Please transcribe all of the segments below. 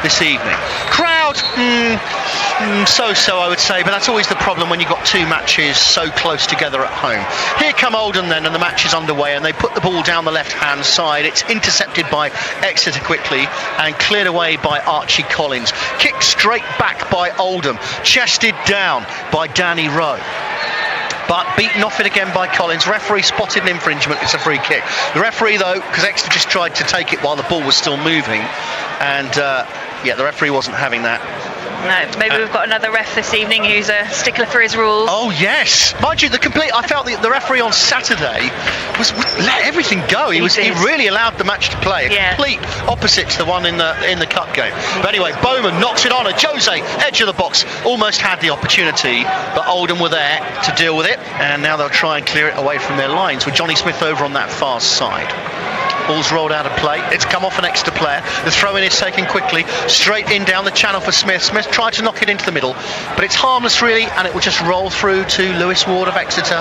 this evening. Crowd, so-so I would say, but that's always the problem when you've got two matches so close together at home. Here come Oldham then, and the match is underway, and they put the ball down the left-hand side. It's intercepted by Exeter quickly and cleared away by Archie Collins. Kicked straight back by Oldham, chested down by Danny Rowe. But beaten off it again by Collins. Referee spotted an infringement. It's a free kick. The referee, though, because Exeter just tried to take it while the ball was still moving, and the referee wasn't having that. No, maybe we've got another ref this evening who's a stickler for his rules. Oh yes, mind you, I felt the referee on Saturday let everything go. He really allowed the match to play. Complete opposite to the one in the cup game. But anyway, Bowman knocks it on. Jose, edge of the box, almost had the opportunity, but Oldham were there to deal with it, and now they'll try and clear it away from their lines with Johnny Smith over on that far side. Ball's rolled out of play. It's come off an Exeter player. The throw-in is taken quickly. Straight in down the channel for Smith. Smith tried to knock it into the middle, but it's harmless really, and it will just roll through to Lewis Ward of Exeter,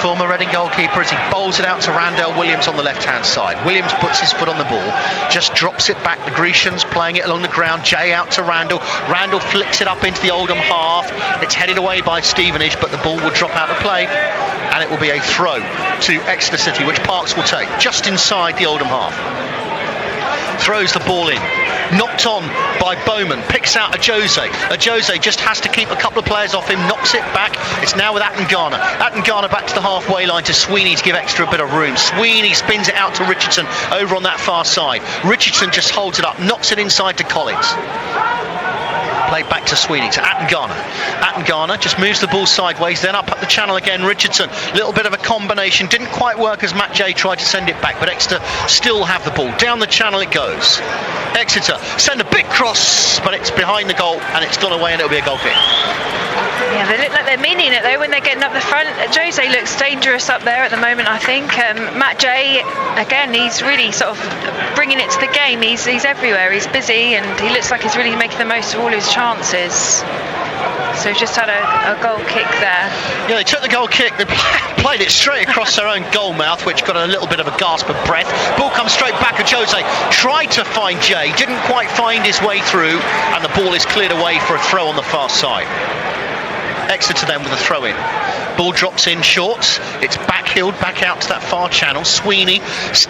former Reading goalkeeper, as he bowls it out to Randell Williams on the left-hand side. Williams puts his foot on the ball, just drops it back. The Grecians playing it along the ground. Jay out to Randall. Randall flicks it up into the Oldham half. It's headed away by Stevenage, but the ball will drop out of play, and it will be a throw to Exeter City, which Parks will take just inside the Oldham half. Throws the ball in, knocked on by Bowman, picks out a Jose just has to keep a couple of players off him, knocks it back. It's now with Attengana back to the halfway line to Sweeney to give Exeter a bit of room. Sweeney spins it out to Richardson over on that far side. Richardson just holds it up, knocks it inside to Collins. Played back to Sweeney, to Attengana just moves the ball sideways, then up the channel again. Richardson, little bit of a combination, didn't quite work as Matt Jay tried to send it back, but Exeter still have the ball. Down the channel it goes. Exeter send a big cross, but it's behind the goal and it's gone away, and it'll be a goal kick. Yeah, they look like they're meaning it though when they're getting up the front. Jose looks dangerous up there at the moment, I think. Matt Jay, again, he's really sort of bringing it to the game. He's everywhere, he's busy, and he looks like he's really making the most of all his chances. So he's just had a goal kick there. Yeah, they took the goal kick, they played it straight across their own goal mouth, which got a little bit of a gasp of breath. Ball comes straight back at Jose, tried to find Jay, didn't quite find his way through, and the ball is cleared away for a throw on the far side. Exeter then with a throw in. Ball drops in short. It's backhilled back out to that far channel. Sweeney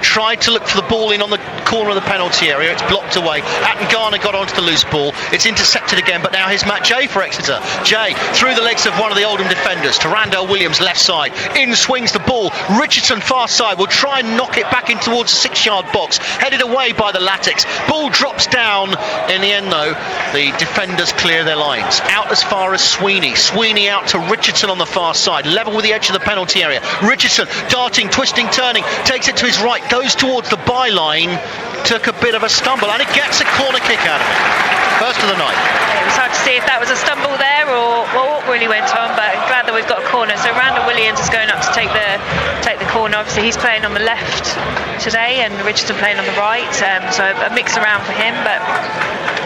tried to look for the ball in on the corner of the penalty area. It's blocked away. Attengana got onto the loose ball. It's intercepted again, but now here's Matt Jay for Exeter. Jay through the legs of one of the Oldham defenders to Randell Williams left side. In swings the ball. Richardson far side will try and knock it back in towards the 6-yard box. Headed away by the Latics. Ball drops down. In the end though, the defenders clear their lines. Out as far as Sweeney. Sweeney out to Richardson on the far side, level with the edge of the penalty area. Richardson darting, twisting, turning, takes it to his right, goes towards the byline, took a bit of a stumble, and it gets a corner kick out of it. First of the night. It was hard to see if that was a stumble there or what really went on, but I'm glad that we've got a corner. So Randall Williams is going up to take the corner. Obviously he's playing on the left today and Richardson playing on the right, so a mix around for him, but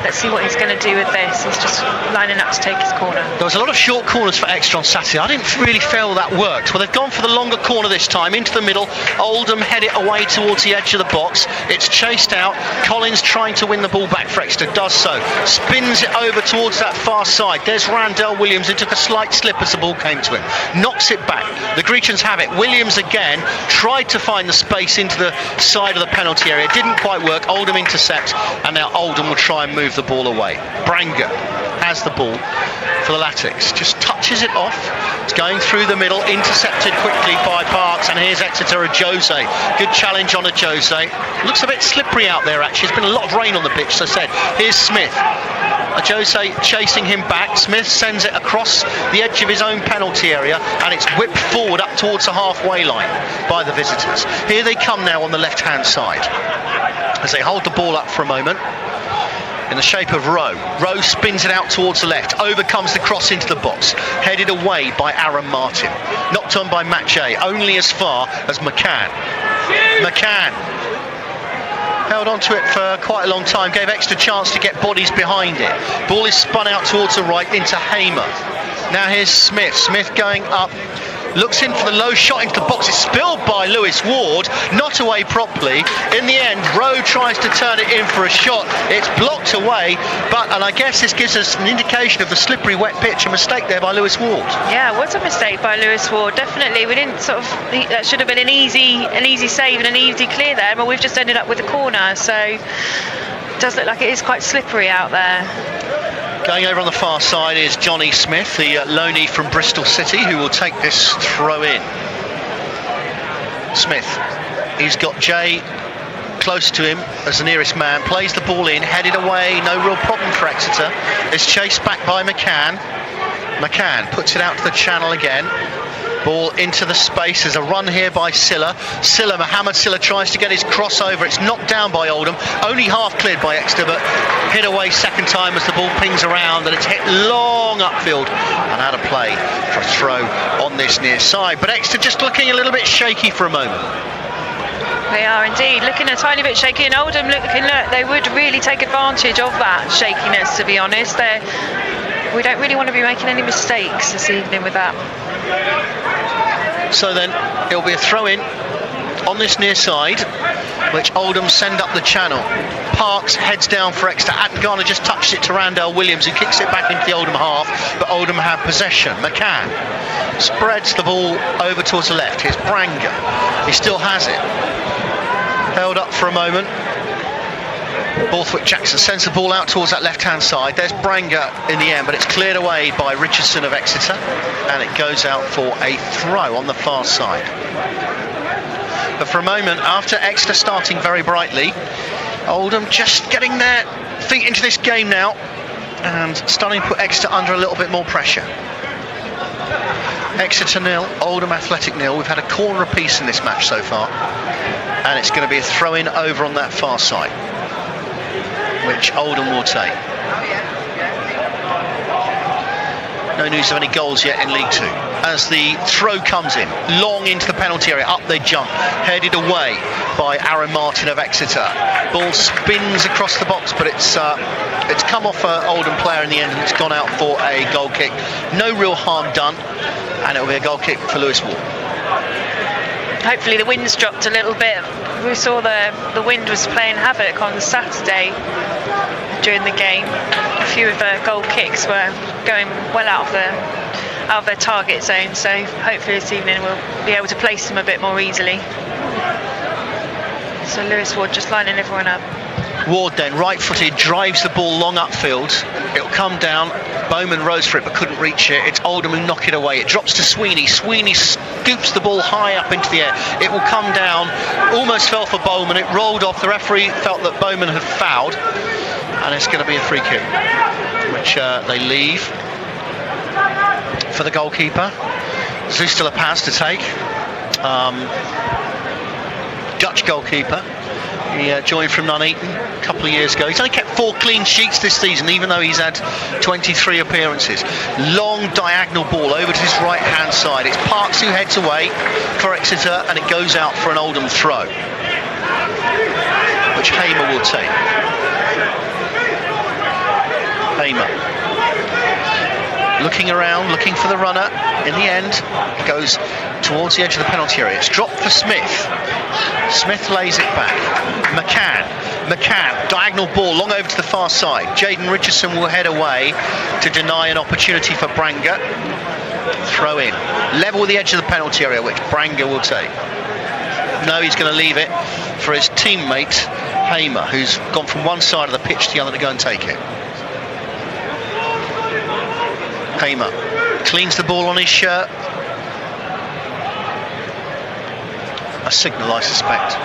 let's see what he's going to do with this. He's just lining up to take his corner. There was a lot of short corners for Exeter on Saturday. I didn't really feel that worked. Well, they've gone for the longer corner this time, into the middle. Oldham head it away towards the edge of the box. It's chased out. Collins trying to win the ball back for Exeter, does so. Spins it over towards that far side. There's Randell Williams, who took a slight slip as the ball came to him. Knocks it back. The Grecians have it. Williams again tried to find the space into the side of the penalty area. Didn't quite work. Oldham intercepts, and now Oldham will try and move the ball away. Branger has the ball for the Latics, just touches it off. It's going through the middle, intercepted quickly by Parks, and here's Exeter a Jose. Good challenge on a Jose. Looks a bit slippery out there actually. There's been a lot of rain on the pitch, as I said. Here's Smith. A Jose chasing him back. Smith sends it across the edge of his own penalty area, and it's whipped forward up towards the halfway line by the visitors. Here they come now on the left-hand side as they hold the ball up for a moment in the shape of Rowe. Rowe spins it out towards the left, overcomes the cross into the box, headed away by Aaron Martin, knocked on by Matt Jay, only as far as McCann held on to it for quite a long time, gave Exeter chance to get bodies behind it. Ball is spun out towards the right into Hamer. Now here's Smith going up looks in for the low shot into the box. It's spilled by Lewis Ward, not away properly. In the end, Rowe tries to turn it in for a shot. It's blocked away, and I guess this gives us an indication of the slippery wet pitch. A mistake there by Lewis Ward. Yeah, it was a mistake by Lewis Ward. Definitely, we didn't that should have been an easy save and an easy clear there, but we've just ended up with a corner. So it does look like it is quite slippery out there. Going over on the far side is Johnny Smith, the loanee from Bristol City, who will take this throw in. Smith, he's got Jay close to him as the nearest man, plays the ball in, headed away, no real problem for Exeter. It's chased back by McCann. McCann puts it out to the channel again. Ball into the space. There's a run here by Silla. Mohammed Silla tries to get his crossover. It's knocked down by Oldham. Only half cleared by Exeter, but hit away second time as the ball pings around, and it's hit long upfield and out of play for a throw on this near side. But Exeter just looking a little bit shaky for a moment. They are indeed looking a tiny bit shaky, and Oldham they would really take advantage of that shakiness, to be honest. We don't really want to be making any mistakes this evening with that. So then it'll be a throw in on this near side, which Oldham send up the channel. Parks heads down for Exeter. Attengarner just touches it to Randell Williams, who kicks it back into the Oldham half, but Oldham have possession. McCann spreads the ball over towards the left. Here's Branger. He still has it. Held up for a moment. Borthwick Jackson sends the ball out towards that left-hand side. There's Branger in the end, but it's cleared away by Richardson of Exeter, and it goes out for a throw on the far side. But for a moment, after Exeter starting very brightly, Oldham just getting their feet into this game now and starting to put Exeter under a little bit more pressure. Exeter 0, Oldham Athletic 0. We've had a corner apiece in this match so far, and it's going to be a throw-in over on that far side, which Oldham will take. No news of any goals yet in League Two. As the throw comes in, long into the penalty area, up they jump, headed away by Aaron Martin of Exeter. Ball spins across the box, but it's come off an Oldham player in the end, and it's gone out for a goal kick. No real harm done, and it'll be a goal kick for Lewis Ward. Hopefully the wind's dropped a little bit. We saw the wind was playing havoc on Saturday during the game. A few of the goal kicks were going well out of their target zone, so hopefully this evening we'll be able to place them a bit more easily. So Lewis Ward just lining everyone up. Ward then, right-footed, drives the ball long upfield. It'll come down. Bowman rose for it but couldn't reach it. It's Oldham who knock it away. It drops to Sweeney. Sweeney scoops the ball high up into the air. It will come down. Almost fell for Bowman. It rolled off. The referee felt that Bowman had fouled, and it's going to be a free kick, which they leave for the goalkeeper. Zustila Paz to take. Dutch goalkeeper. He joined from Nuneaton a couple of years ago. He's only kept 4 clean sheets this season, even though he's had 23 appearances. Long diagonal ball over to his right-hand side. It's Parks who heads away for Exeter, and it goes out for an Oldham throw, which Hamer will take. Hamer looking around, looking for the runner. In the end, goes towards the edge of the penalty area. It's dropped for Smith. Smith lays it back. McCann, diagonal ball long over to the far side. Jaden Richardson will head away to deny an opportunity for Branger. Throw in. Level with the edge of the penalty area, which Branger will take. No, he's going to leave it for his teammate, Hamer, who's gone from one side of the pitch to the other to go and take it. Hamer cleans the ball on his shirt. A signal, I suspect,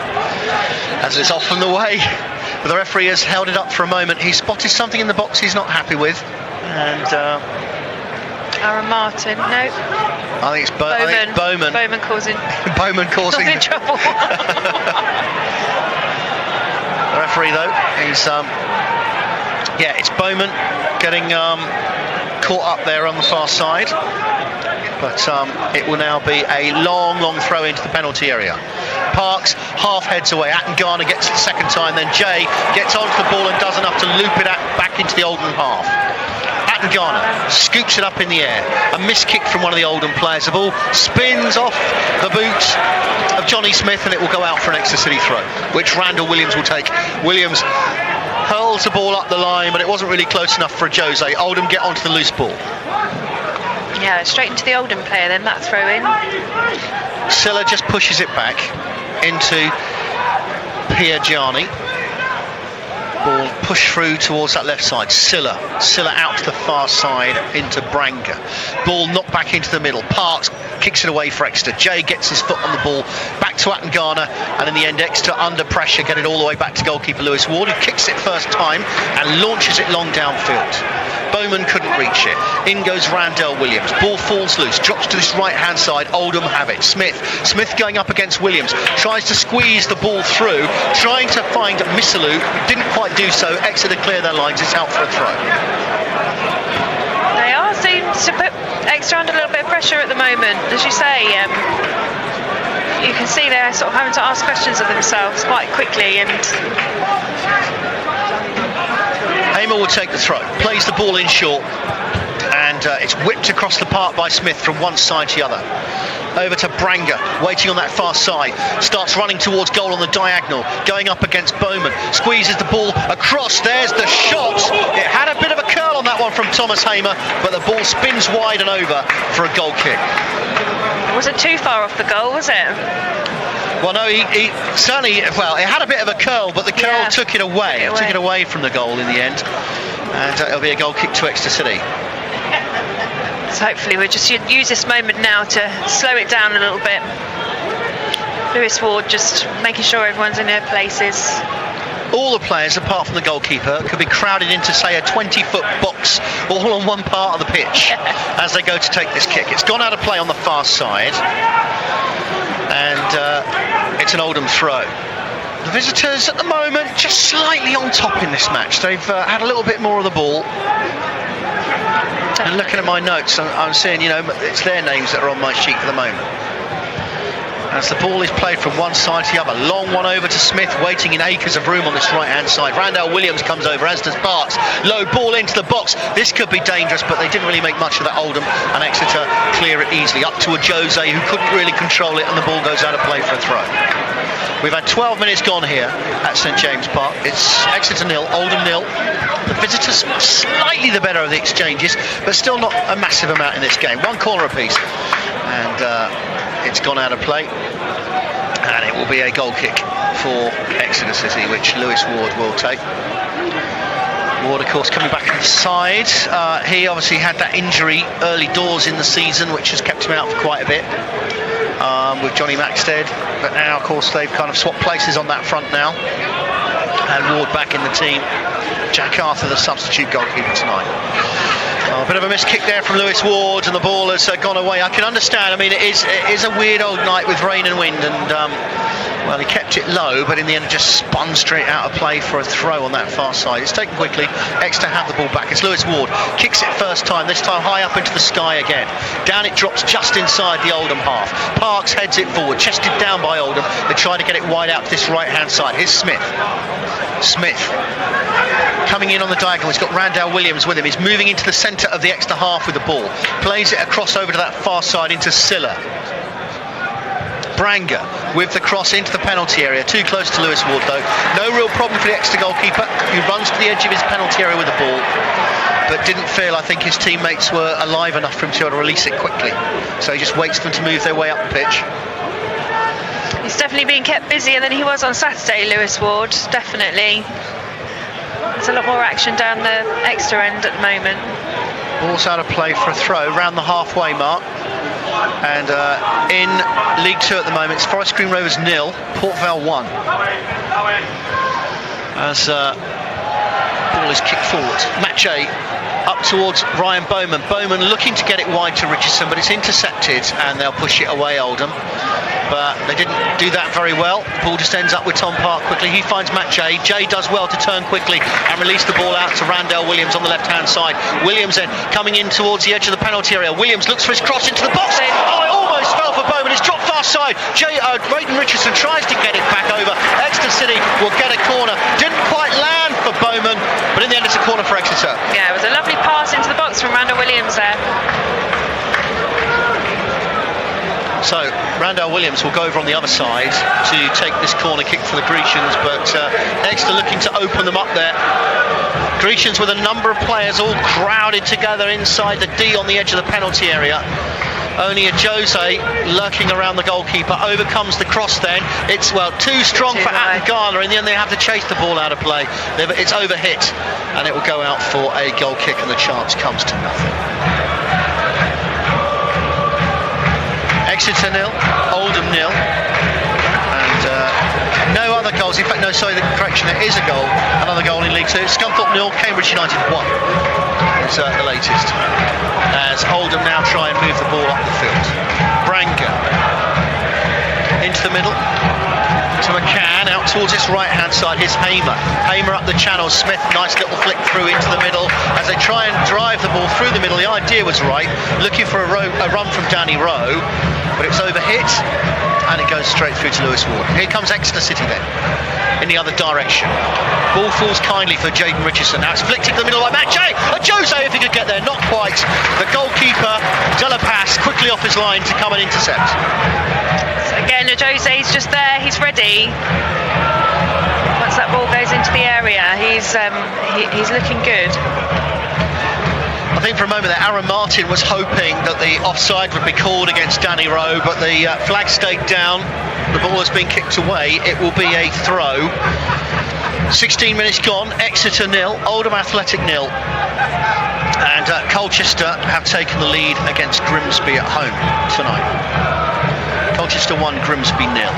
as it's off from the way. But the referee has held it up for a moment. He spotted something in the box he's not happy with, and Aaron Martin, no. I think it's Bowman. Bowman causing trouble. The referee, though, is it's Bowman getting caught up there on the far side. But it will now be a long throw into the penalty area. Parks half heads away. Attengarner gets it the second time. Then Jay gets onto the ball and does enough to loop it back into the Oldham half. Attengana scoops it up in the air. A missed kick from one of the Oldham players. The ball spins off the boot of Johnny Smith, and it will go out for an Exeter City throw, which Randall Williams will take. Williams hurls the ball up the line, but it wasn't really close enough for Jose. Oldham get onto the loose ball. Yeah, straight into the Oldham player then, that throw in. Silla just pushes it back into Piergiani. Ball pushed through towards that left side. Silla out to the far side into Branga. Ball knocked back into the middle. Parks kicks it away for Exeter. Jay gets his foot on the ball. Back to Attengana, and in the end Exeter under pressure get it all the way back to goalkeeper Lewis Ward, who kicks it first time and launches it long downfield. Bowman couldn't reach it. In goes Randell Williams. Ball falls loose, drops to this right hand side. Oldham have it. Smith going up against Williams, tries to squeeze the ball through, trying to find Missalou. Didn't quite do so. Exeter clear their lines. It's out for a throw. They are seem to put Exeter under a little bit of pressure at the moment, as you say. You can see they're sort of having to ask questions of themselves quite quickly, and Hamer will take the throw, plays the ball in short, and it's whipped across the park by Smith from one side to the other. Over to Branga, waiting on that far side, starts running towards goal on the diagonal, going up against Bowman, squeezes the ball across. There's the shot. It had a bit of a curl on that one from Thomas Hamer, but the ball spins wide and over for a goal kick. It wasn't too far off the goal, was it? Well, no, he certainly, well, it had a bit of a curl, but the curl took it away. Took it away from the goal in the end, and it'll be a goal kick to Exeter City. So hopefully we'll just use this moment now to slow it down a little bit. Lewis Ward just making sure everyone's in their places. All the players, apart from the goalkeeper, could be crowded into, say, a 20-foot box all on one part of the pitch as they go to take this kick. It's gone out of play on the far side, and it's an Oldham throw. The visitors at the moment just slightly on top in this match. They've had a little bit more of the ball. And looking at my notes, I'm seeing, it's their names that are on my sheet for the moment. As the ball is played from one side to the other. Long one over to Smith, waiting in acres of room on this right-hand side. Randell Williams comes over, as does Barks. Low ball into the box. This could be dangerous, but they didn't really make much of that. Oldham, and Exeter clear it easily. Up to a Jose who couldn't really control it, and the ball goes out of play for a throw. We've had 12 minutes gone here at St James Park. It's Exeter 0, Oldham 0. The visitors slightly the better of the exchanges, but still not a massive amount in this game. One corner apiece, and it's gone out of play, and it will be a goal kick for Exeter City, which Lewis Ward will take. Ward, of course, coming back inside. He obviously had that injury early doors in the season, which has kept him out for quite a bit. With Johnny Maxted, but now of course they've kind of swapped places on that front now, and Ward back in the team. Jack Arthur the substitute goalkeeper tonight. A bit of a missed kick there from Lewis Ward, and the ball has gone away. I can understand, I mean it is a weird old night with rain and wind, and well, he kept it low, but in the end it just spun straight out of play for a throw on that far side. It's taken quickly. Exeter have the ball back. It's Lewis Ward, kicks it first time, this time high up into the sky again. Down it drops just inside the Oldham half. Parks heads it forward, chested down by Oldham. They try to get it wide out to this right hand side. Here's Smith coming in on the diagonal. He's got Randell Williams with him. He's moving into the centre of the Exeter half with the ball. Plays it across over to that far side into Silla. Branga with the cross into the penalty area. Too close to Lewis Ward though. No real problem for the Exeter goalkeeper, who runs to the edge of his penalty area with the ball, but didn't feel, I think, his teammates were alive enough for him to be able to release it quickly. So he just waits for them to move their way up the pitch. He's definitely being kept busier than he was on Saturday, Lewis Ward, definitely. There's a lot more action down the Exeter end at the moment. Ball's out of play for a throw around the halfway mark. And in League 2 at the moment, it's Forest Green Rovers 0, Port Vell 1. As ball is kicked forward. Match A up towards Ryan Bowman. Bowman looking to get it wide to Richardson, but it's intercepted, and they'll push it away, Oldham. But they didn't do that very well. The ball just ends up with Tom Park quickly. He finds Matt Jay. Jay does well to turn quickly and release the ball out to Randell Williams on the left-hand side. Williams then coming in towards the edge of the penalty area. Williams looks for his cross into the box. Oh, it almost close spell for Bowman. It's dropped far side. Richardson tries to get it back over. Exeter City will get a corner. Didn't quite land for Bowman, but in the end it's a corner for Exeter. Yeah, it was a lovely pass into the box from Randall Williams there. So Randall Williams will go over on the other side to take this corner kick for the Grecians, but Exeter looking to open them up there. Grecians with a number of players all crowded together inside the D on the edge of the penalty area. Only a Jose lurking around the goalkeeper. Overcomes the cross then. It's, well, too strong for Atton Garner. In the end they have to chase the ball out of play. It's overhit and it will go out for a goal kick, and the chance comes to nothing. Exeter 0, Oldham 0, and no other goals. In fact, no, sorry, the correction, there is a goal, another goal in League 2. Scunthorpe 0, Cambridge United 1 is the latest. As Oldham now try and move the ball up the field. Branca into the middle to McCann, out towards his right hand side. Here's Hamer up the channel. Smith, nice little flick through into the middle as they try and drive the ball through the middle. The idea was right, looking for a run from Danny Rowe, but it's overhit and it goes straight through to Lewis Ward. Here comes Exeter City then in the other direction. Ball falls kindly for Jaden Richardson. Now it's flicked into the middle by Matt J. Jose, if he could get there, not quite. The goalkeeper, De La Paz, quickly off his line to come and intercept. So again, Jose's just there, he's ready. Once that ball goes into the area, he's looking good. I think for a moment there, Aaron Martin was hoping that the offside would be called against Danny Rowe, but the flag stayed down. The ball has been kicked away. It will be a throw. 16 minutes gone. Exeter 0, Oldham Athletic 0. And Colchester have taken the lead against Grimsby at home tonight. Colchester 1, Grimsby 0.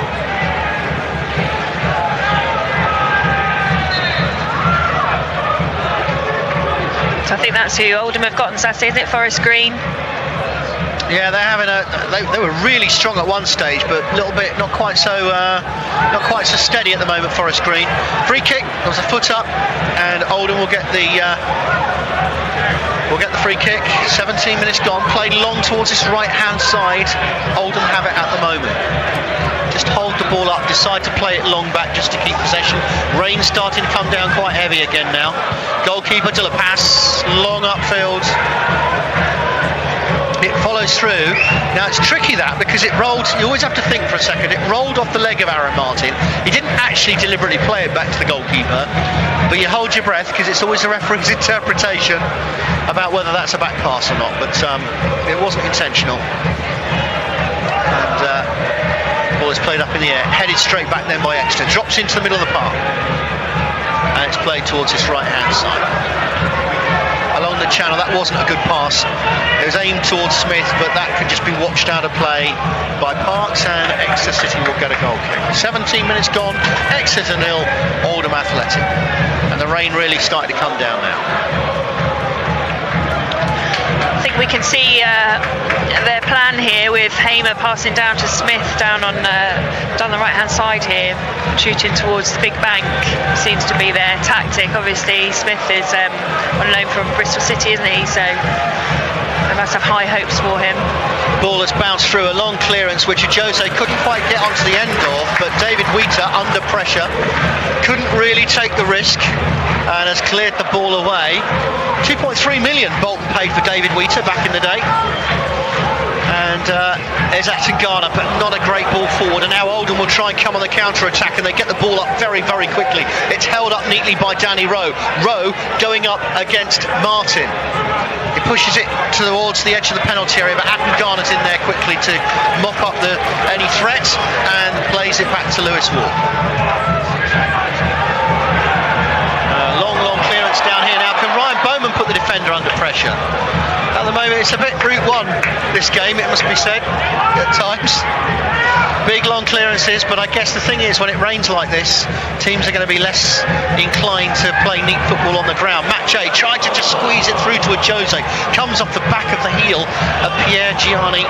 So I think that's who Oldham have got on Saturday, isn't it? Forest Green. Yeah, they're having they were really strong at one stage, but a little bit not quite so steady at the moment. Forest Green. Free kick. There was a foot up, and Oldham will get the free kick. 17 minutes gone. Played long towards his right hand side. Oldham have it at the moment. Just hold the ball up, decide to play it long back just to keep possession. Rain starting to come down quite heavy again now. Goalkeeper De La Paz, long upfield. It follows through. Now it's tricky that, because it rolled, you always have to think for a second, it rolled off the leg of Aaron Martin. He didn't actually deliberately play it back to the goalkeeper, but you hold your breath because it's always the referee's interpretation about whether that's a back pass or not, but it wasn't intentional. And ball is played up in the air, headed straight back then by Exeter, drops into the middle of the park, and it's played towards his right hand side. Along the channel, that wasn't a good pass. It was aimed towards Smith, but that could just be watched out of play by Parks, and Exeter City will get a goal kick. 17 minutes gone, Exeter 0, Oldham Athletic. And the rain really started to come down now. I think we can see their plan here with Hamer passing down to Smith down the right hand side here, shooting towards the big bank seems to be their tactic. Obviously Smith is on loan from Bristol City, isn't he, so they must have high hopes for him. Ball has bounced through a long clearance which Jose couldn't quite get onto the end of, but David Wheater under pressure couldn't really take the risk and has cleared the ball away. 2.3 million Bolton paid for David Wheater back in the day. And there's Atton Garner, but not a great ball forward, and now Oldham will try and come on the counter-attack, and they get the ball up very, very quickly. It's held up neatly by Danny Rowe. Rowe going up against Martin. He pushes it towards the edge of the penalty area, but Atton Garner's in there quickly to mop up any threat and plays it back to Lewis Ward. Long clearance down here now. Can Ryan Bowman put the defender under pressure? At the moment it's a bit Route 1 this game, it must be said, at times. Big long clearances, but I guess the thing is, when it rains like this, teams are going to be less inclined to play neat football on the ground. Matt J tried to just squeeze it through to a Jose, comes off the back of the heel of Pierre Gianni.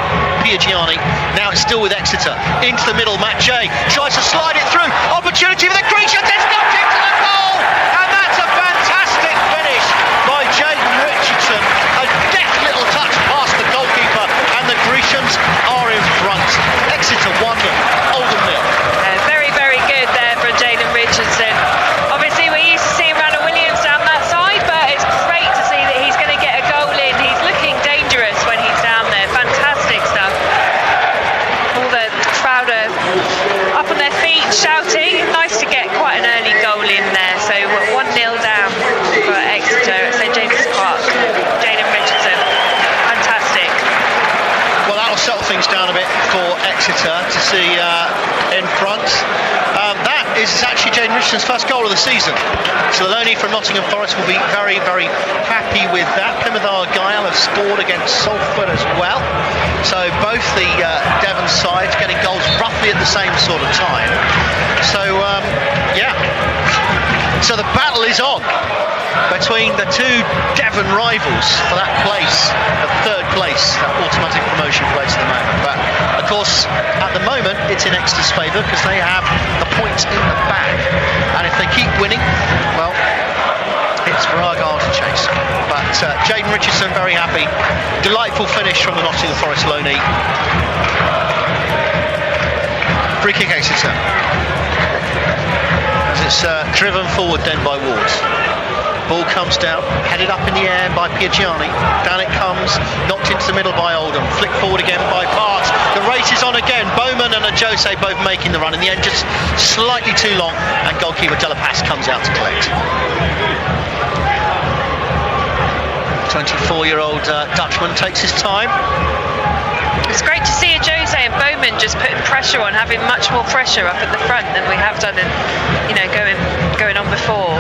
Now it's still with Exeter. Into the middle, Matt J tries to slide it through. Opportunity for the Grecian, it's knocked into the goal! And that's a fantastic finish by Jaden Richardson. A deft little touch past the goalkeeper, and the Grecians are in front. brings down a bit for Exeter to see in front. That is actually Jaden Richardson's first goal of the season. So the loanee from Nottingham Forest will be very, very happy with that. Plymouth Argyle have scored against Salford as well. So both the Devon sides getting goals roughly at the same sort of time. So yeah. So the battle is on between the two Devon rivals for that place, the third place, that automatic promotion place at the moment. But of course, at the moment, it's in Exeter's favour because they have the points in the bag. And if they keep winning, well, it's for Argyle to chase. But Jaden Richardson very happy. Delightful finish from the Nottingham Forest loanee. Free kick Exeter. As it's driven forward then by Wards. Ball comes down, headed up in the air by Piagiani. Down it comes, knocked into the middle by Oldham. Flicked forward again by Parks. The race is on again. Bowman and Jose both making the run. In the end, just slightly too long, and goalkeeper De La Paz comes out to collect. 24-year-old Dutchman takes his time. It's great to see Jose and Bowman just putting pressure on, having much more pressure up at the front than we have done in, going on before.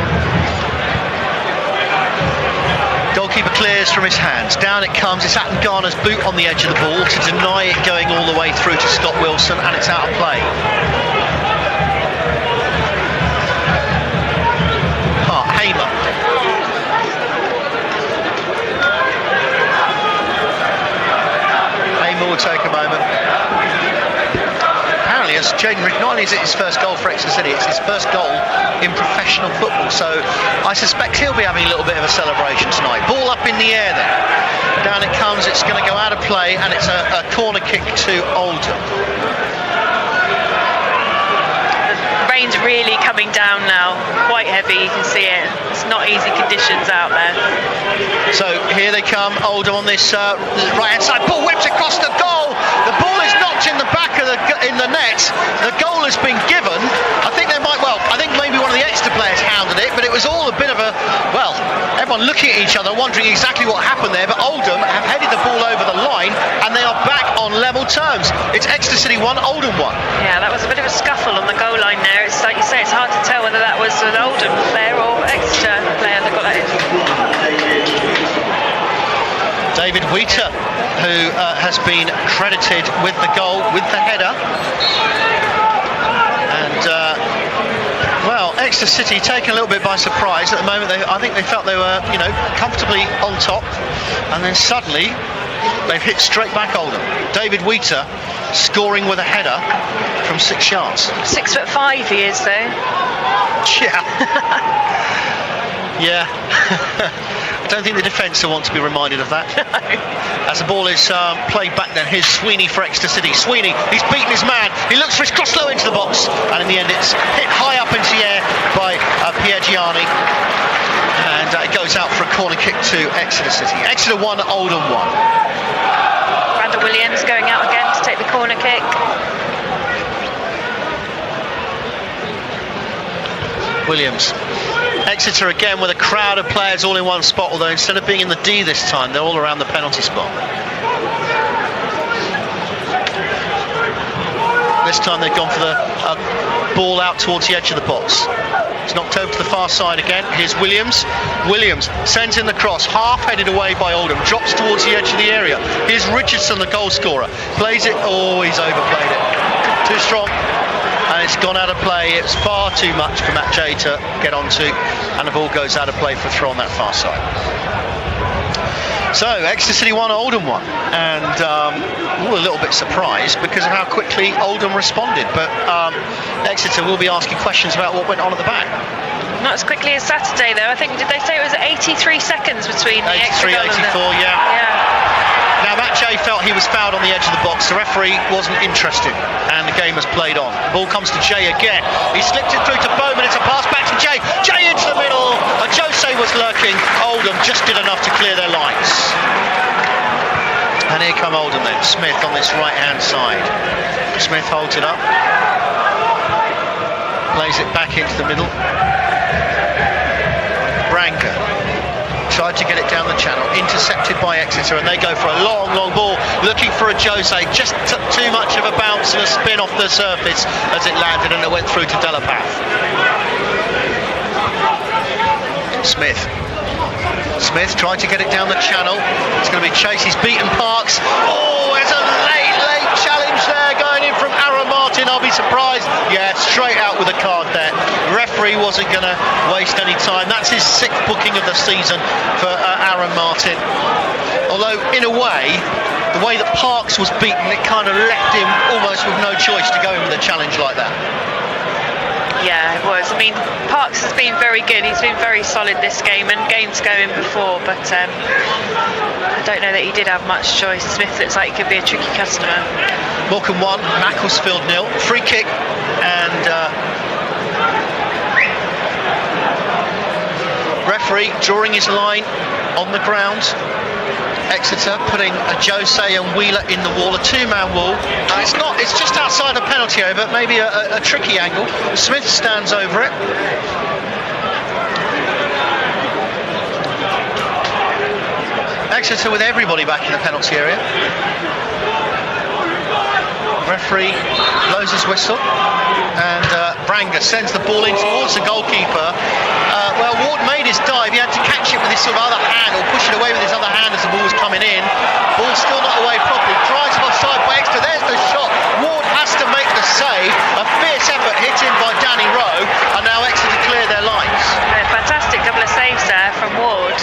Goalkeeper clears from his hands. Down it comes. It's Atton Garner's boot on the edge of the ball to deny it going all the way through to Scott Wilson, and it's out of play. Hamer. Hamer will take a moment. Apparently, as Jaden, not only is it his first goal for Exeter City, it's his first goal in professional football. So I suspect he'll be having a little bit of a celebration tonight. Ball up in the air then. Down it comes. It's going to go out of play, and it's a corner kick to Oldham. Rain's really coming down now, quite heavy, you can see it. It's not easy conditions out there. So here they come, Oldham on this right hand side, ball whips across the goal. The ball is knocked in the back of in the net. The goal has been given. I think maybe one of the Exeter players hounded it, but it was all a bit of a, well, everyone looking at each other wondering exactly what happened there. But Oldham have headed the ball over the line, and they are back on level terms. It's Exeter City 1, Oldham 1. Yeah, that was a bit of a scuffle on the goal line there. It's like you say, it's hard to tell whether that was an Oldham player or Exeter player that got that in. David Wheater, who has been credited with the goal, with the header. And well, Exeter City taken a little bit by surprise at the moment. I think they felt they were, comfortably on top, and then suddenly they've hit straight back Oldham. David Wheater scoring with a header from 6 yards. 6'5" he is, though. Yeah. Yeah. I don't think the defence will want to be reminded of that. As the ball is played back then, here's Sweeney for Exeter City. Sweeney, he's beaten his man. He looks for his cross low into the box, and in the end it's hit high up into the air by Piagiani. And it goes out for a corner kick to Exeter City. Exeter 1, Oldham 1. Williams going out again to take the corner kick. Williams. Exeter again with a crowd of players all in one spot, although instead of being in the D this time, they're all around the penalty spot. This time they've gone for the ball out towards the edge of the box. It's knocked over to the far side again. Here's Williams. Williams sends in the cross, half headed away by Oldham, drops towards the edge of the area. Here's Richardson, the goal scorer. Plays it. Oh, he's overplayed it. Too strong. And it's gone out of play. It's far too much for Matt J to get onto, and the ball goes out of play for a throw on that far side. So Exeter City 1, Oldham 1, and we're a little bit surprised because of how quickly Oldham responded, but Exeter will be asking questions about what went on at the back. Not as quickly as Saturday though. I think, did they say it was 83 seconds between the 83, 84, yeah. Now Matt J felt he was fouled on the edge of the box. The referee wasn't interested, and the game has played on. The ball comes to J again. He slipped it through to Bowman. It's a pass back to J. J into the middle. Jose was lurking. Oldham just did enough to clear their lines. And here come Oldham then. Smith on this right-hand side. Smith holds it up. Plays it back into the middle. Branca tried to get it down the channel, intercepted by Exeter, and they go for a long ball, looking for a Jose. Just took too much of a bounce and a spin off the surface as it landed, and it went through to Delapath. Smith tried to get it down the channel. It's going to be Chase. He's beaten Parks. Oh, there's a late challenge there going in from Aaron Martin. I'll be surprised. Yeah, straight out with a card there. Referee wasn't going to waste any time. That's his 6th booking of the season for Aaron Martin. Although, in a way, the way that Parks was beaten, it kind of left him almost with no choice to go in with a challenge like that. Yeah, it was. I mean, Parks has been very good. He's been very solid this game and games going before, but I don't know that he did have much choice. Smith looks like he could be a tricky customer. Morecambe 1, Macclesfield 0. Free kick, and referee drawing his line on the ground. Exeter putting a Jose and Wheeler in the wall, a 2-man wall. It's just outside a penalty area, but maybe a tricky angle. Smith stands over it. Exeter with everybody back in the penalty area. Referee blows his whistle, and Branger sends the ball in towards the goalkeeper. Well, Ward made his dive. He had to catch it with his sort of other hand, or push it away with his other hand as the ball was coming in. Ball still not away properly. Tries it offside by Exeter. There's the shot. Ward has to make the save. A fierce effort hit in by Danny Rowe, and now Exeter clear their lines. Yeah, fantastic couple of saves there from Ward.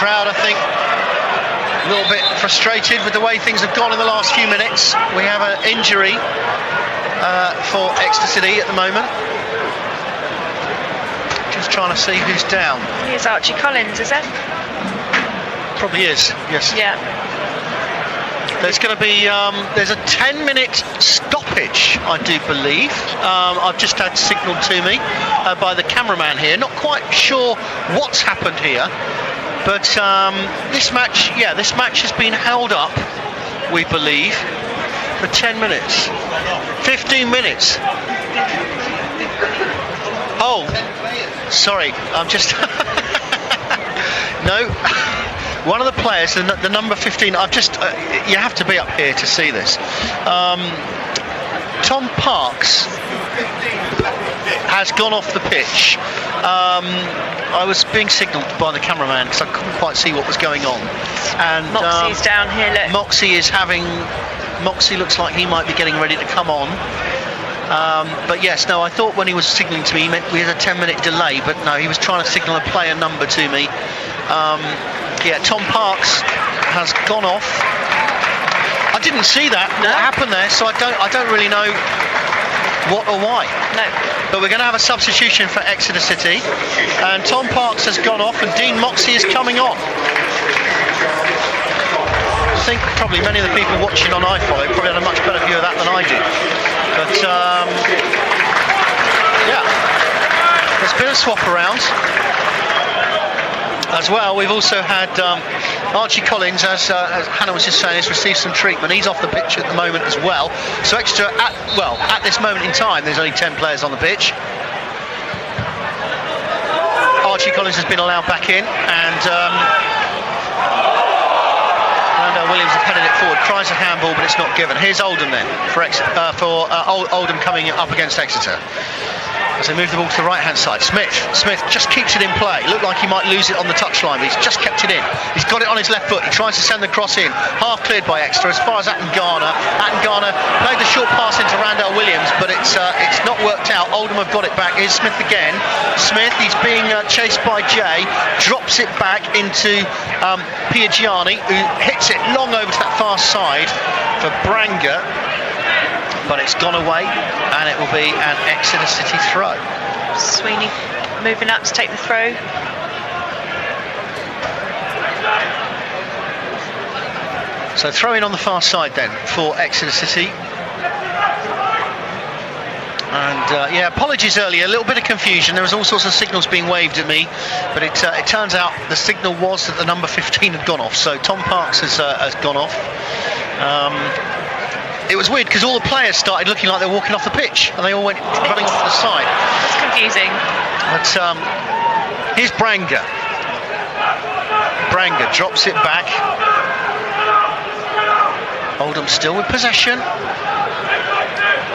Crowd, I think, a little bit frustrated with the way things have gone in the last few minutes. We have an injury for Exeter City at the moment. Just trying to see who's down. Here's Archie Collins, is it? Probably is, yes. Yeah. There's going to be there's a 10-minute stoppage, I do believe. I've just had signalled to me by the cameraman here. Not quite sure what's happened here. But this match has been held up, we believe, for 10 minutes. 15 minutes. Oh, sorry, I'm just... No, one of the players, the number 15, I've just... you have to be up here to see this. Tom Parks has gone off the pitch. I was being signalled by the cameraman because I couldn't quite see what was going on. And Moxie's down here, look. Moxie looks like he might be getting ready to come on. But yes, no, I thought when he was signalling to me, he meant we had a 10-minute delay, but no, he was trying to signal a player number to me. Yeah, Tom Parks has gone off. I didn't see that. No. What happened there? So I don't really know what or why. No. But we're going to have a substitution for Exeter City, and Tom Parks has gone off, and Dean Moxie is coming on. I think probably many of the people watching on iFollow probably had a much better view of that than I did. But yeah, there's been a swap around. As well, we've also had Archie Collins, as Hannah was just saying, has received some treatment. He's off the pitch at the moment as well. So Exeter, at this moment in time, there's only 10 players on the pitch. Archie Collins has been allowed back in, and Williamson headed it forward, tries a handball, but it's not given. Here's Oldham then for Oldham coming up against Exeter. As they move the ball to the right-hand side, Smith just keeps it in play. Looked like he might lose it on the touchline, but he's just kept it in. He's got it on his left foot. He tries to send the cross in. Half cleared by Exeter as far as Attengana. Attengana played the short pass into Randall Williams, but it's not worked out. Oldham have got it back. Here's Smith again. Smith, he's being chased by Jay. Drops it back into Piagiani, who hits it long over to that far side for Branger. But it's gone away, and it will be an Exeter City throw. Sweeney moving up to take the throw. So throwing on the far side then for Exeter City. And yeah, apologies earlier, a little bit of confusion. There was all sorts of signals being waved at me, but it turns out the signal was that the number 15 had gone off. So Tom Parks has gone off. it was weird because all the players started looking like they were walking off the pitch, and they all went running off to the side. It's confusing. But here's Branga. Branga drops it back. Oldham still with possession.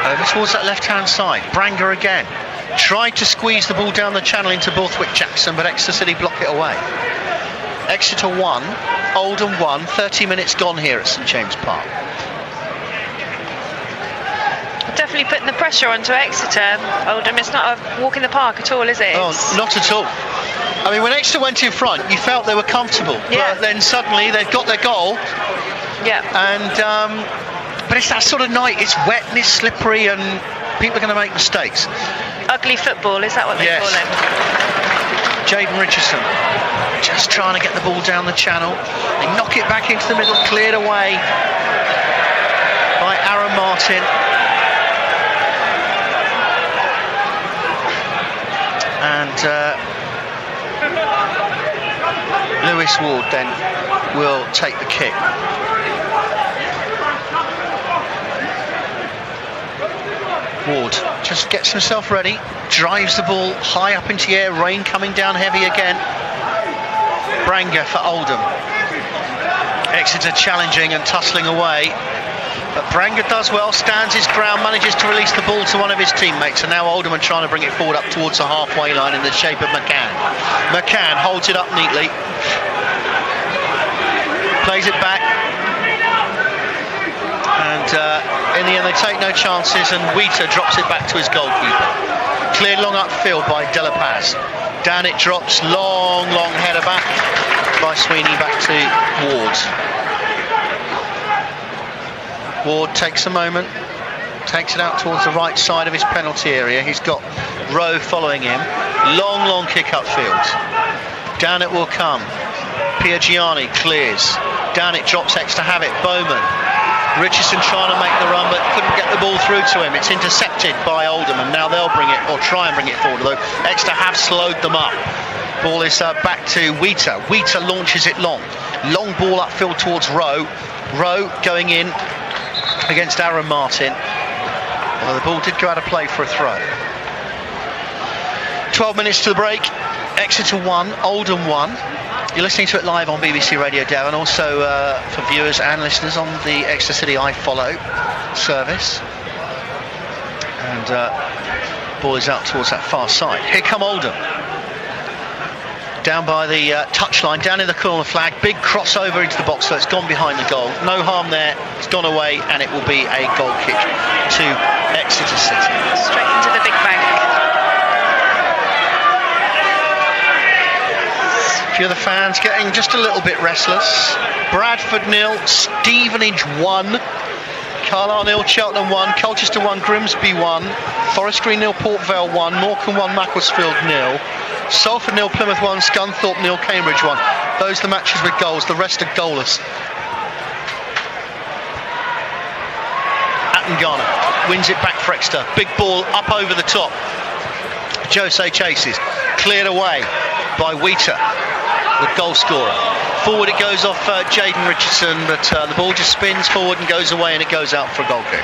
Over towards that left-hand side. Branga again. Tried to squeeze the ball down the channel into Borthwick Jackson, but Exeter City block it away. Exeter 1, Oldham 1, 30 minutes gone here at St James Park. Definitely putting the pressure onto Exeter. Oldham, it's not a walk in the park at all, is it? Oh, not at all. I mean, when Exeter went in front, you felt they were comfortable. Yeah. But then suddenly they've got their goal. Yeah. And but it's that sort of night. It's wet and it's slippery, and people are going to make mistakes. Ugly football, is that what they call it? Jaden Richardson just trying to get the ball down the channel. They knock it back into the middle, cleared away by Aaron Martin. And Lewis Ward then will take the kick. Ward just gets himself ready, drives the ball high up into the air, rain coming down heavy again. Branga for Oldham. Exeter challenging and tussling away, but Branga does well, stands his ground, manages to release the ball to one of his teammates, and now Oldham are trying to bring it forward up towards the halfway line in the shape of McCann. McCann holds it up neatly, plays it back, and in the end they take no chances, and Wheater drops it back to his goalkeeper. Cleared long upfield by De La Paz. Down it drops, long header back by Sweeney, back to Ward. Ward takes a moment, takes it out towards the right side of his penalty area. He's got Rowe following him. Long kick upfield. Down it will come. Piergiani clears. Down it drops, Exeter have it. Bowman. Richardson trying to make the run, but couldn't get the ball through to him. It's intercepted by Oldham, and now they'll bring it, or try and bring it forward, although Exeter have slowed them up. Ball is back to Wheater. Wheater launches it long. Long ball upfield towards Rowe. Rowe going in against Aaron Martin. Although the ball did go out of play for a throw. 12 minutes to the break. Exeter 1, Oldham 1. You're listening to it live on BBC Radio Devon, and also for viewers and listeners on the Exeter City iFollow service. And ball is out towards that far side. Here come Oldham. Down by the touchline, down in the corner flag, big crossover into the box, so it's gone behind the goal. No harm there, it's gone away, and it will be a goal kick to Exeter City. Straight into the big bank. A few of the fans getting just a little bit restless. Bradford 0, Stevenage 1, Carlisle 0, Cheltenham 1, Colchester 1, Grimsby 1, Forest Green 0, Port Vale 1, Morecambe 1, Macclesfield 0, Salford 0, Plymouth 1, Scunthorpe 0, Cambridge 1. Those are the matches with goals, the rest are goalless. Attengana wins it back for Exeter. Big ball up over the top. Jose chases. Cleared away by Wheater, the goal scorer. Forward it goes off Jaden Richardson, but the ball just spins forward and goes away, and it goes out for a goal kick.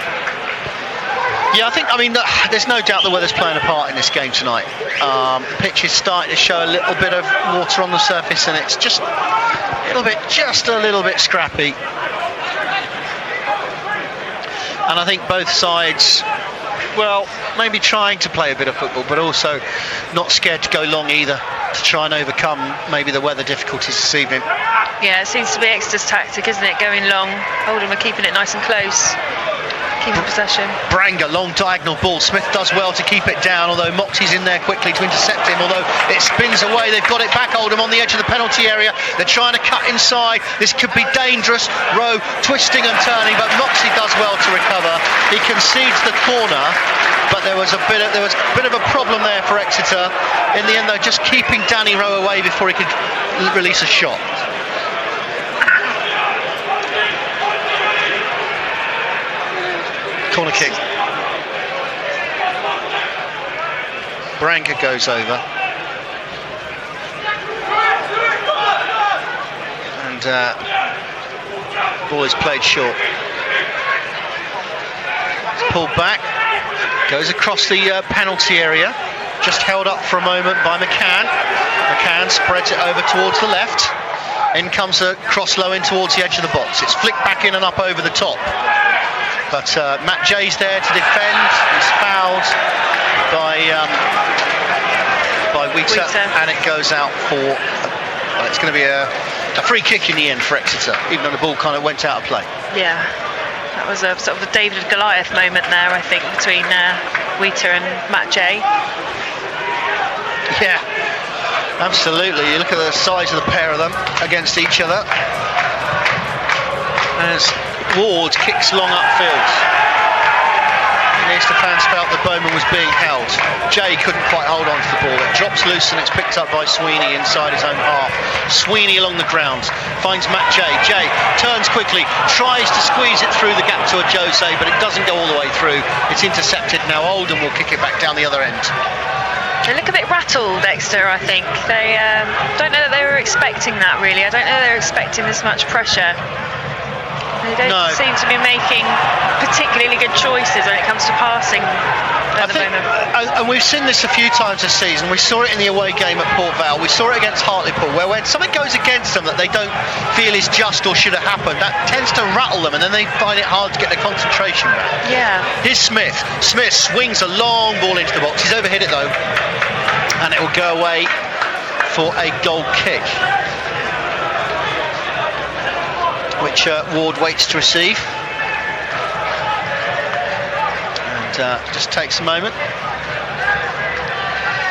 Yeah, I mean, there's no doubt the weather's playing a part in this game tonight. The pitch is starting to show a little bit of water on the surface, and it's just a little bit scrappy. And I think both sides, well, maybe trying to play a bit of football, but also not scared to go long either, to try and overcome maybe the weather difficulties this evening. Yeah, it seems to be Exeter's tactic, isn't it? Going long. Oldham are keeping it nice and close. Keeping possession. Branga, long diagonal ball. Smith does well to keep it down, although Moxey's in there quickly to intercept him, although it spins away. They've got it back, Oldham, on the edge of the penalty area. They're trying to cut inside. This could be dangerous. Rowe twisting and turning, but Moxey does well to recover. He concedes the corner, but there was a bit of a problem there for Exeter. In the end, though, just keeping Danny Rowe away before he could release a shot. Corner kick. Branga goes over. And ball is played short. It's pulled back, goes across the penalty area, just held up for a moment by McCann. McCann spreads it over towards the left. In comes a cross low in towards the edge of the box. It's flicked back in and up over the top. But Matt Jay's there to defend. He's fouled by Wheater, and it goes out for. Well, it's going to be a free kick in the end for Exeter, even though the ball kind of went out of play. Yeah, that was a sort of a David and Goliath moment there, I think, between Wheater and Matt Jay. Yeah, absolutely. You look at the size of the pair of them against each other. As Ward kicks long upfield. Iniesta fans felt that Bowman was being held. Jay couldn't quite hold on to the ball. It drops loose and it's picked up by Sweeney inside his own half. Sweeney along the ground finds Matt Jay. Jay turns quickly, tries to squeeze it through the gap to a Jose, but it doesn't go all the way through. It's intercepted now. Oldham will kick it back down the other end. They look a bit rattled, Exeter, I think. They don't know that they were expecting that, really. I don't know they were expecting this much pressure. They don't seem to be making particularly good choices when it comes to passing at the moment. And we've seen this a few times this season. We saw it in the away game at Port Vell. We saw it against Hartley, where when something goes against them that they don't feel is just or should have happened, that tends to rattle them, and then they find it hard to get their concentration back. Yeah. Here's Smith. Smith swings a long ball into the box. He's overhit it though, and it will go away for a goal kick, which Ward waits to receive, and just takes a moment.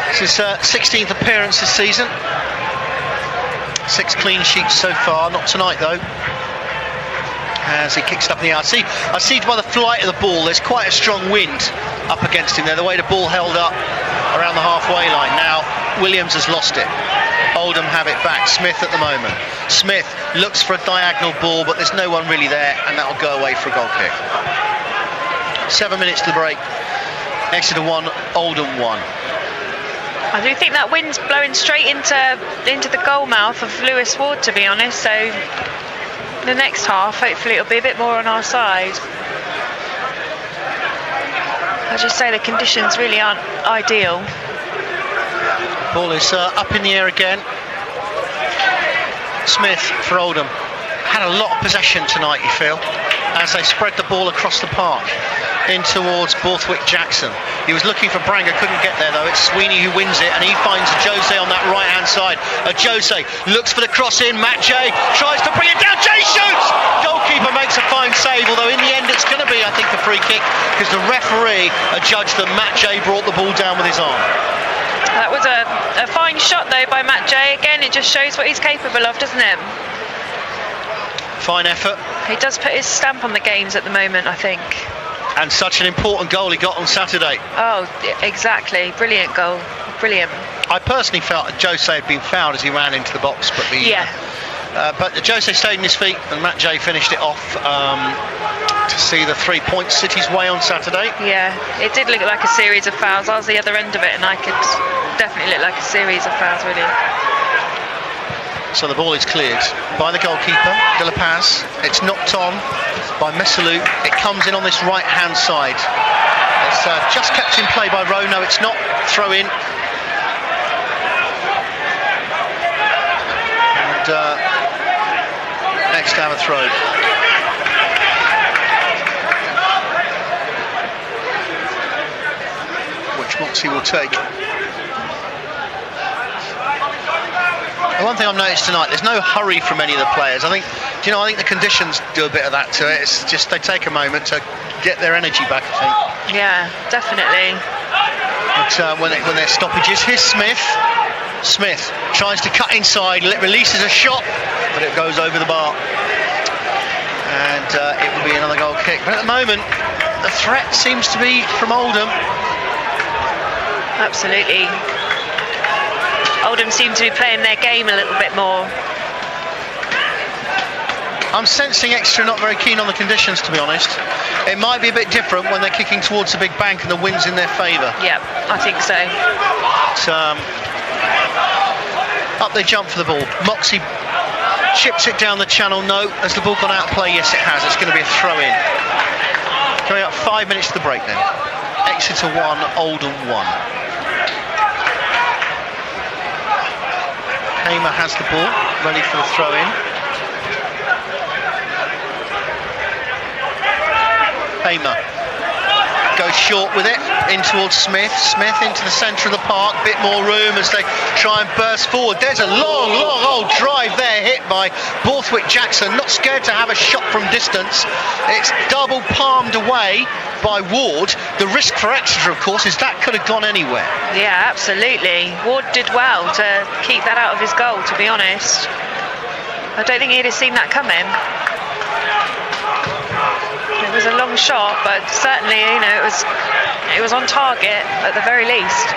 This is 16th appearance this season, 6 clean sheets so far, not tonight though, as he kicks it up in the air. I see by the flight of the ball there's quite a strong wind up against him there, the way the ball held up around the halfway line. Now Williams has lost it. Oldham have it back. Smith at the moment. Smith looks for a diagonal ball, but there's no one really there, and that'll go away for a goal kick. 7 minutes to the break. Exeter 1, Oldham 1. I do think that wind's blowing straight into the goal mouth of Lewis Ward, to be honest, so the next half hopefully it'll be a bit more on our side. As you say, the conditions really aren't ideal. Ball is up in the air again. Smith for Oldham. Had a lot of possession tonight, you feel, as they spread the ball across the park in towards Borthwick Jackson. He was looking for Branger, couldn't get there though. It's Sweeney who wins it, and he finds a Jose on that right hand side. A Jose looks for the cross in. Matt Jay tries to bring it down. Jay shoots! Goalkeeper makes a fine save, although in the end it's going to be, I think, the free kick, because the referee adjudged that Matt Jay brought the ball down with his arm. That was a fine shot though by Matt Jay. Again, it just shows what he's capable of, doesn't it? Fine effort. He does put his stamp on the games at the moment, I think. And such an important goal he got on Saturday. Oh, exactly. Brilliant goal. Brilliant. I personally felt that Jose had been fouled as he ran into the box, but but Jose stayed on his feet, and Matt Jay finished it off to see the 3 points City's way on Saturday. Yeah, it did look like a series of fouls. I was the other end of it, and I could definitely look like a series of fouls, really. So the ball is cleared by the goalkeeper, De La Paz. It's knocked on by Messalou. It comes in on this right-hand side. It's just kept in play by Rowe. No, it's not. Throw in. And next to have a throw. Which Moxie will take. One thing I've noticed tonight, there's no hurry from any of the players. I think the conditions do a bit of that to it. It's just they take a moment to get their energy back, I think. Yeah, definitely. But when there's stoppages, here's Smith. Smith tries to cut inside, releases a shot, but it goes over the bar. And it will be another goal kick. But at the moment, the threat seems to be from Oldham. Absolutely. Oldham seem to be playing their game a little bit more. I'm sensing Exeter not very keen on the conditions, to be honest. It might be a bit different when they're kicking towards the big bank and the wind's in their favour. Yeah, I think so. But, up they jump for the ball. Moxie chips it down the channel. No. Has the ball gone out of play? Yes, it has. It's going to be a throw in. Coming up 5 minutes to the break then. Exeter 1, Oldham 1. Hamer has the ball, ready for the throw in. Hamer goes short with it, in towards Smith. Smith into the centre of the park, bit more room as they try and burst forward. There's a long old drive there, hit by Borthwick Jackson. Not scared to have a shot from distance. It's double palmed away by Ward. The risk for Exeter, of course, is that could have gone anywhere. Yeah, absolutely. Ward did well to keep that out of his goal, to be honest. I don't think he'd have seen that coming. It was a long shot, but certainly, you know, it was on target at the very least.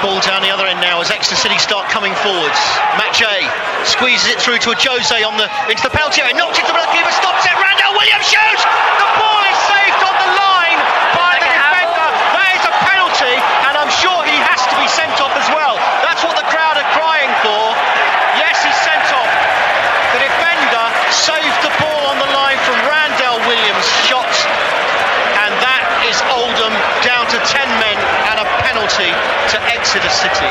Ball down the other end now as Exeter City start coming forwards. Matt Jay squeezes it through to a Jose into the penalty area, knocks it to the keeper, stops it. Randall Williams shoots. The ball is saved on the line by the defender. That is a penalty, and I'm sure he has to be sent off as well. That's what the crowd are crying for. Yes, he's sent off. The defender saved the ball on the line from Randall Williams' shot, and that is Oldham down to 10 men and a penalty to Exeter City.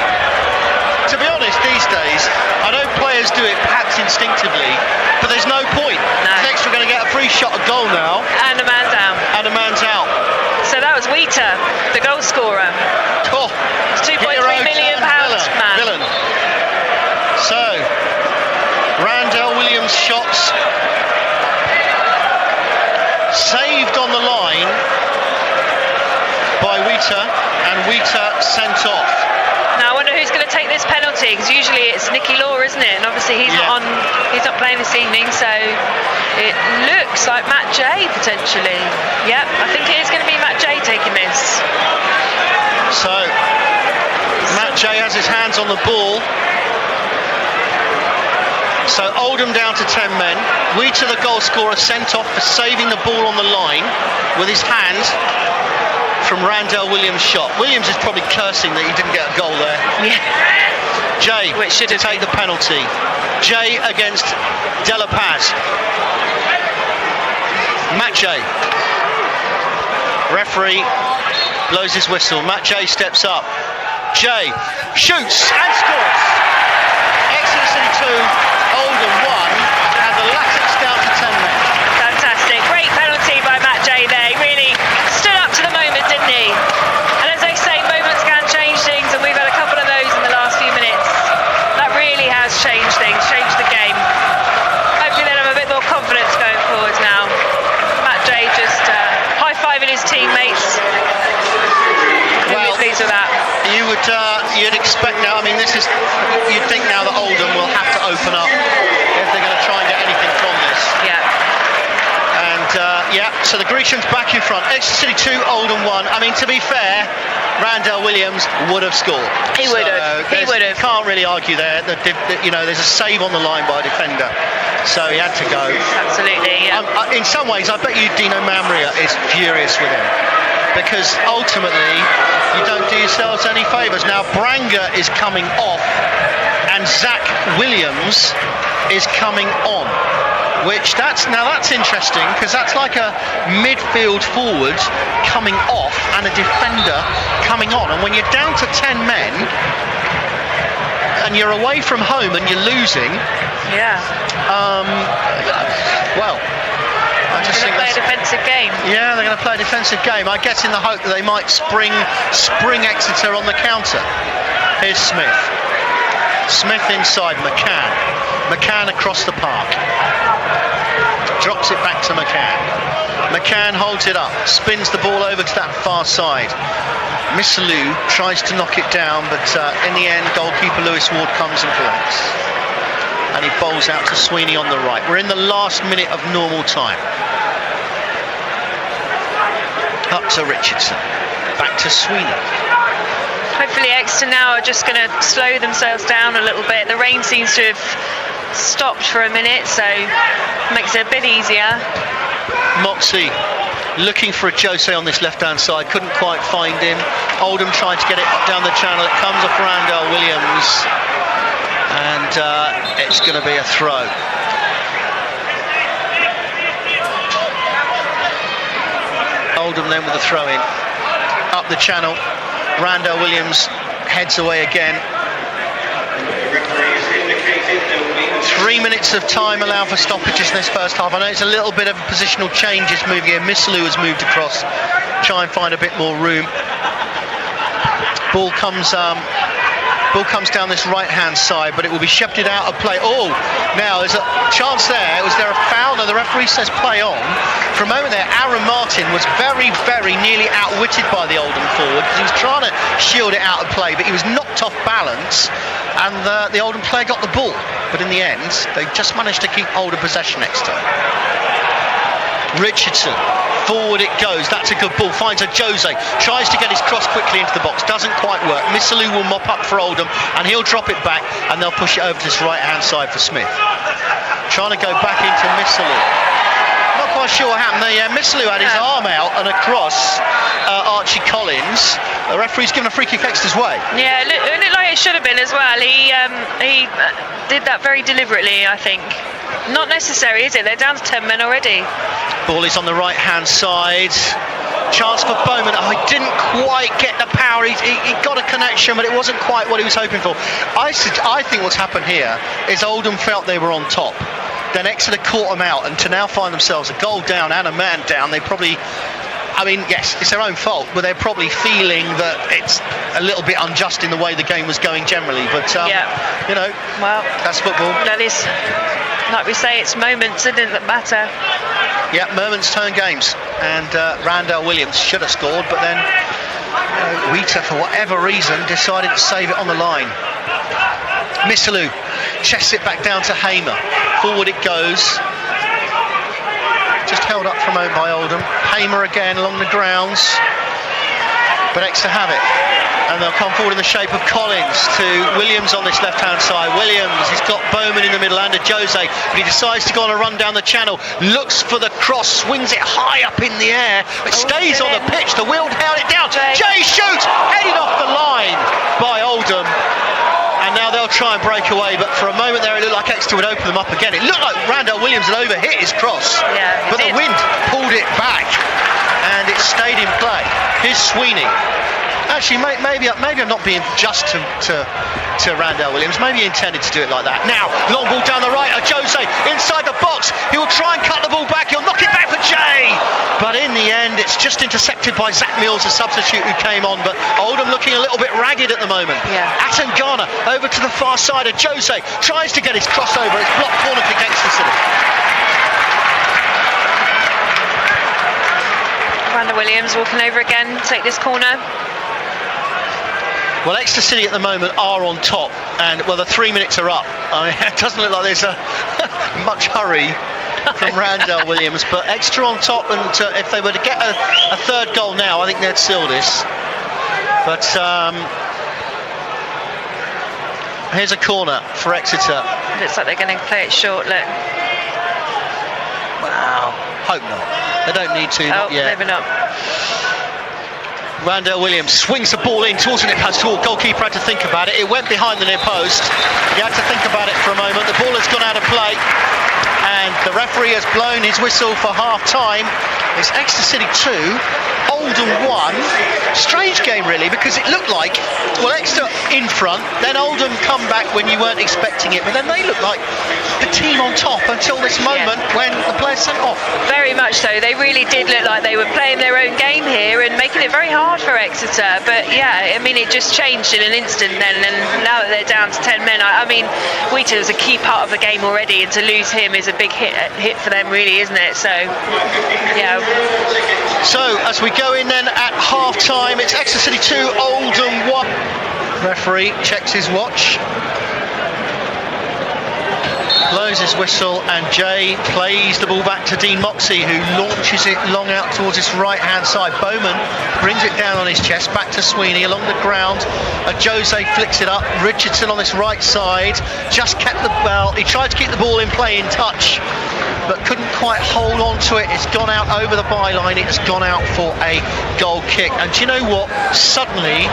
To be honest, these days, I know players do it perhaps instinctively, but there's no point. No. Exeter are going to get a free shot at goal now. And a man down. And a man's out. So that was Wheater, the goal scorer. Oh, it's £2.3 million man. Villain. So, Randall Williams' shots saved on the line by Wheater, and Wheater sent off. Now I wonder who's going to take this penalty, because usually it's Nicky Law, isn't it? And obviously he's not playing this evening, so it looks like Matt Jay potentially. Yep, I think it is going to be Matt Jay taking this. So Matt Jay has his hands on the ball. So Oldham down to 10 men. Wheater, the goal scorer, sent off for saving the ball on the line with his hand from Randall Williams' shot. Williams is probably cursing that he didn't get a goal there. Yeah. Jay to take the penalty. Jay against De La Paz. Matt Jay. Referee blows his whistle. Matt Jay steps up. Jay shoots and scores. Exeter City 2, Oldham 1, and the Latics down to 10 men. Fantastic. Great penalty by Matt Jay there. He really stood up to the moment, didn't he? And as they say, moments can change things, and we've had a couple of those in the last few minutes. That really has changed things, changed the game. Hopefully they'll have a bit more confidence going forwards now. Matt Jay just high-fiving his teammates. Well, really pleased with that. You'd expect now, I mean, you'd think now that Oldham will have to open up if they're going to try and get anything from this. Yeah. And so the Grecians back in front. Exeter City 2, Oldham 1. I mean, to be fair, Randall Williams would have scored. He would have. Can't really argue there. There's a save on the line by a defender, so he had to go. Absolutely. Yeah. In some ways, I bet you Dino Mamria is furious with him, because ultimately you don't do yourselves any favours. Now Branger is coming off and Zach Williams is coming on, that's interesting, because that's like a midfield forward coming off and a defender coming on, and when you're down to 10 men and you're away from home and you're losing, I just think play a defensive game. Yeah, they're going to play a defensive game. I guess in the hope that they might spring Exeter on the counter. Here's Smith. Smith inside McCann. McCann across the park. Drops it back to McCann. McCann holds it up, spins the ball over to that far side. Missalou tries to knock it down, but in the end, goalkeeper Lewis Ward comes and collects. And he bowls out to Sweeney on the right. We're in the last minute of normal time. Up to Richardson. Back to Sweeney. Hopefully Exeter now are just going to slow themselves down a little bit. The rain seems to have stopped for a minute, so makes it a bit easier. Moxie looking for a Jose on this left-hand side. Couldn't quite find him. Oldham trying to get it up down the channel. It comes off Randall Williams. And it's going to be a throw. Oldham then with the throw in. Up the channel, Randall Williams heads away again. 3 minutes of time allowed for stoppages in this first half. I know it's a little bit of a positional change is moving here. Missalou has moved across, try and find a bit more room. Ball comes down this right-hand side, but it will be shepherded out of play. Oh, now there's a chance there. Was there a foul? No, the referee says play on. For a moment there, Aaron Martin was very, very nearly outwitted by the Oldham forward because he was trying to shield it out of play, but he was knocked off balance, and the Oldham player got the ball. But in the end, they just managed to keep hold of possession Exeter. Richardson, forward it goes, that's a good ball, finds a Jose, tries to get his cross quickly into the box, doesn't quite work. Missalou will mop up for Oldham and he'll drop it back and they'll push it over to this right hand side for Smith. Trying to go back into Missalou. Not quite sure what happened there. Missalou had his arm out and across Archie Collins. The referee's given a free kick Exeter's way. Yeah, it looked like it should have been as well. He did that very deliberately, I think. Not necessary, is it? They're down to 10 men already. Ball is on the right hand side. Chance for Bowman. Oh, he didn't quite get the power. He got a connection, but it wasn't quite what he was hoping for. I think what's happened here is Oldham felt they were on top. Then Exeter caught them out, and to now find themselves a goal down and a man down, they probably, I mean, yes, it's their own fault, but they're probably feeling that it's a little bit unjust in the way the game was going generally. But, you know, well, that's football. That is, like we say, it's moments, isn't it, that matter. Yeah, moments turn games. And Randall Williams should have scored, but then Wheater, for whatever reason, decided to save it on the line. Missalou chests it back down to Hamer. Forward it goes. Just held up from out by Oldham. Hamer again along the grounds. But Exeter have it. And they'll come forward in the shape of Collins to Williams on this left-hand side. Williams, he's got Bowman in the middle and a Jose, but he decides to go on a run down the channel, looks for the cross, swings it high up in the air, but stays on the pitch. The Wild held it down. Jay shoots, headed off the line by Oldham. And now they'll try and break away, but for a moment there it looked like Exeter would open them up again. It looked like Randall Williams had overhit his cross, but the wind pulled it back and it stayed in play. Here's Sweeney. Actually, maybe I'm not being just to Randall Williams. Maybe he intended to do it like that. Now, long ball down the right, Jose inside the box. He will try and cut the ball back. He'll knock it back for Jay. But in the end, it's just intercepted by Zach Mills, a substitute who came on. But Oldham looking a little bit ragged at the moment. Atangana over to the far side. Jose tries to get his crossover. It's blocked corner kick Exeter City. Randall Williams walking over again, take this corner. Well, Exeter City at the moment are on top, and well, the 3 minutes are up. I mean, it doesn't look like there's much hurry from Randall Williams, but Exeter on top, and if they were to get a third goal now, I think they'd seal this. But here's a corner for Exeter. Looks like they're going to play it short. Look. Wow. Hope not. They don't need to. Not yet. Maybe not. Randall Williams swings the ball in towards the near post. Goalkeeper had to think about it. It went behind the near post. He had to think about it for a moment. The ball has gone out of play, and the referee has blown his whistle for half time. It's Exeter City 2, Oldham 1. Strange game really, because it looked like, well, Exeter in front, then Oldham come back when you weren't expecting it, but then they looked like the team on top until this moment when the players sent off. Very much so. They really did look like they were playing their own game here and making it very hard for Exeter. But yeah, I mean, it just changed in an instant then, and now that they're down to 10 men, I mean, Wheater was a key part of the game already, and to lose him is a big hit for them really, isn't it? So, yeah. So, as we go in then at half-time, it's Exeter City 2, Oldham 1. Referee checks his watch, blows his whistle, and Jay plays the ball back to Dean Moxey, who launches it long out towards his right-hand side. Bowman brings it down on his chest, back to Sweeney along the ground. Jose flicks it up. Richardson on this right side just kept the ball. He tried to keep the ball in play, in touch, but couldn't quite hold on to it. It's gone out over the byline. It's gone out for a goal kick. And do you know what? Suddenly,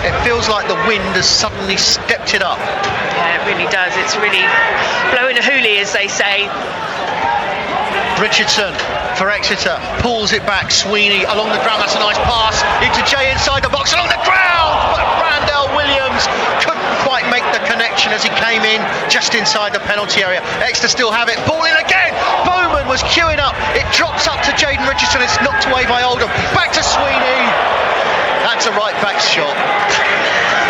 it feels like the wind has suddenly stepped it up. Yeah, it really does. It's really blowing a hoolie, as they say. Richardson for Exeter, pulls it back, Sweeney along the ground, that's a nice pass into Jay inside the box, along the ground, but Randell Williams couldn't quite make the connection as he came in just inside the penalty area. Exeter still have it, ball in again, Bowman was queuing up, it drops up to Jaden Richardson, it's knocked away by Oldham, back to Sweeney, that's a right back shot.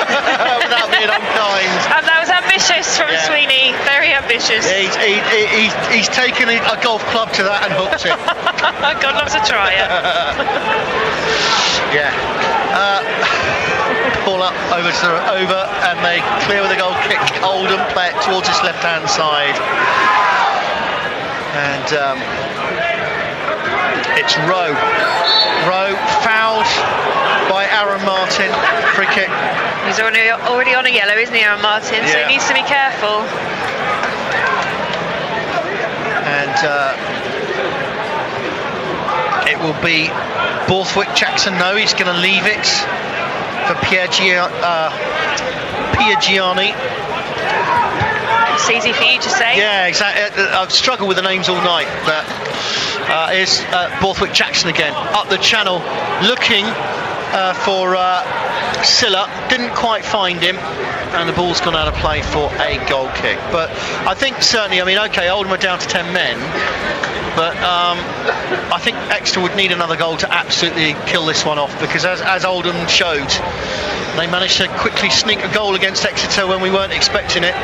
Without being unkind. That was ambitious from Sweeney, very ambitious. He's taken a golf club to that and hooked it. God loves a tryer. Yeah. Ball up over and they clear with a goal kick. Oldham play it towards his left hand side. And it's Rowe. Rowe fouled by Aaron Martin. Free kick. He's already on a yellow, isn't he, Aaron Martin? So he needs to be careful. And it will be Borthwick Jackson. No, he's going to leave it for Piergiani. It's easy for you to say. Yeah, exactly. I've struggled with the names all night, but here's Borthwick Jackson again up the channel, looking for Silla, didn't quite find him, and the ball's gone out of play for a goal kick. But I think certainly, I mean, okay, Oldham are down to 10 men, but I think Exeter would need another goal to absolutely kill this one off, because as Oldham showed, they managed to quickly sneak a goal against Exeter when we weren't expecting it.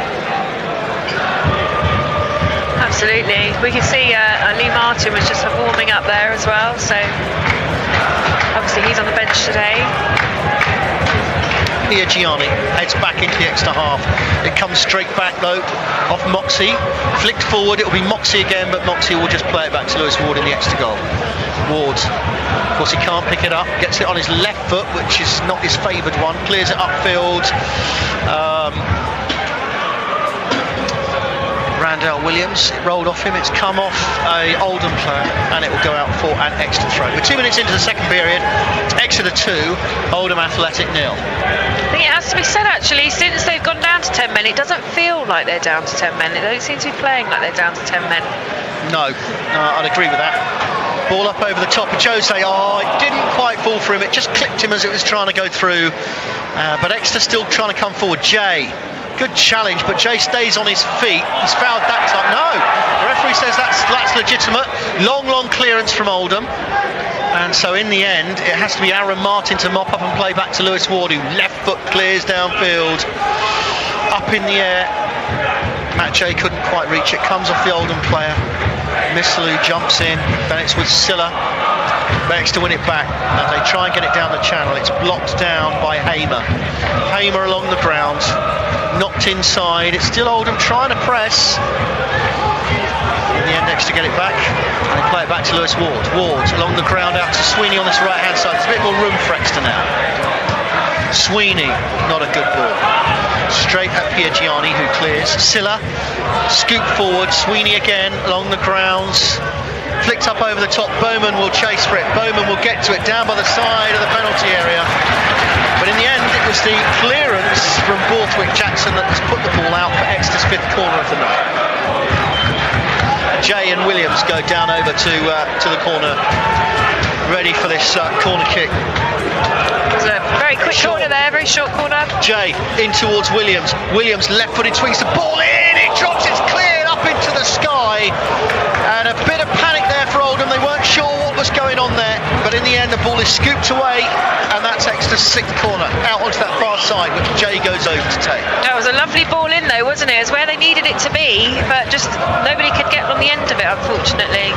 Absolutely. We can see Lee Martin was just warming up there as well, so obviously he's on the bench today. Piergiani heads back into the Exeter half. It comes straight back though, off Moxie. Flicked forward, it will be Moxie again, but Moxie will just play it back to Lewis Ward in the Exeter goal. Ward, of course he can't pick it up, gets it on his left foot, which is not his favoured one, clears it upfield. Randell Williams, it rolled off him, it's come off a Oldham player, and it will go out for an Exeter throw. We're 2 minutes into the second period, Exeter 2, Oldham Athletic 0. I think it has to be said actually, since they've gone down to 10 men, it doesn't feel like they're down to 10 men. They don't seem to be playing like they're down to 10 men. No, I'd agree with that. Ball up over the top of Jose. It didn't quite fall for him, it just clipped him as it was trying to go through. But Exeter still trying to come forward. Jay. Good challenge, but Jay stays on his feet. He's fouled that time. No, the referee says that's legitimate. Long clearance from Oldham, and so in the end it has to be Aaron Martin to mop up and play back to Lewis Ward, who left foot clears downfield, up in the air. Matt Jay couldn't quite reach it. Comes off the Oldham player. Mislew jumps in. Then it's with Silla. Bex to win it back, and they try and get it down the channel. It's blocked down by Hamer. Hamer along the ground, knocked inside. It's still Oldham trying to press. In the end, Exeter get it back, and they play it back to Lewis Ward. Ward along the ground out to Sweeney on this right hand side. There's a bit more room for Exeter now. Sweeney, not a good ball. Straight at Piergiani, who clears. Silla, scoop forward. Sweeney again along the grounds. Flicked up over the top. Bowman will chase for it. Bowman will get to it down by the side of the penalty area. But in the end, it was the clearance from Borthwick Jackson that has put the ball out for Exeter's 5th corner of the night. Jay and Williams go down over to the corner, ready for this corner kick. It's a very quick corner there, very short corner. Jay in towards Williams. Williams left-footed swings the ball in. It drops. It's cleared up into the sky. And a bit of panic there for Oldham. They weren't sure what was going on there, but in the end the ball is scooped away, and that's Exeter's 6th corner, out onto that far side, which Jay goes over to take. That was a lovely ball in though, wasn't it? It's where they needed it to be, but just nobody could get on the end of it, unfortunately.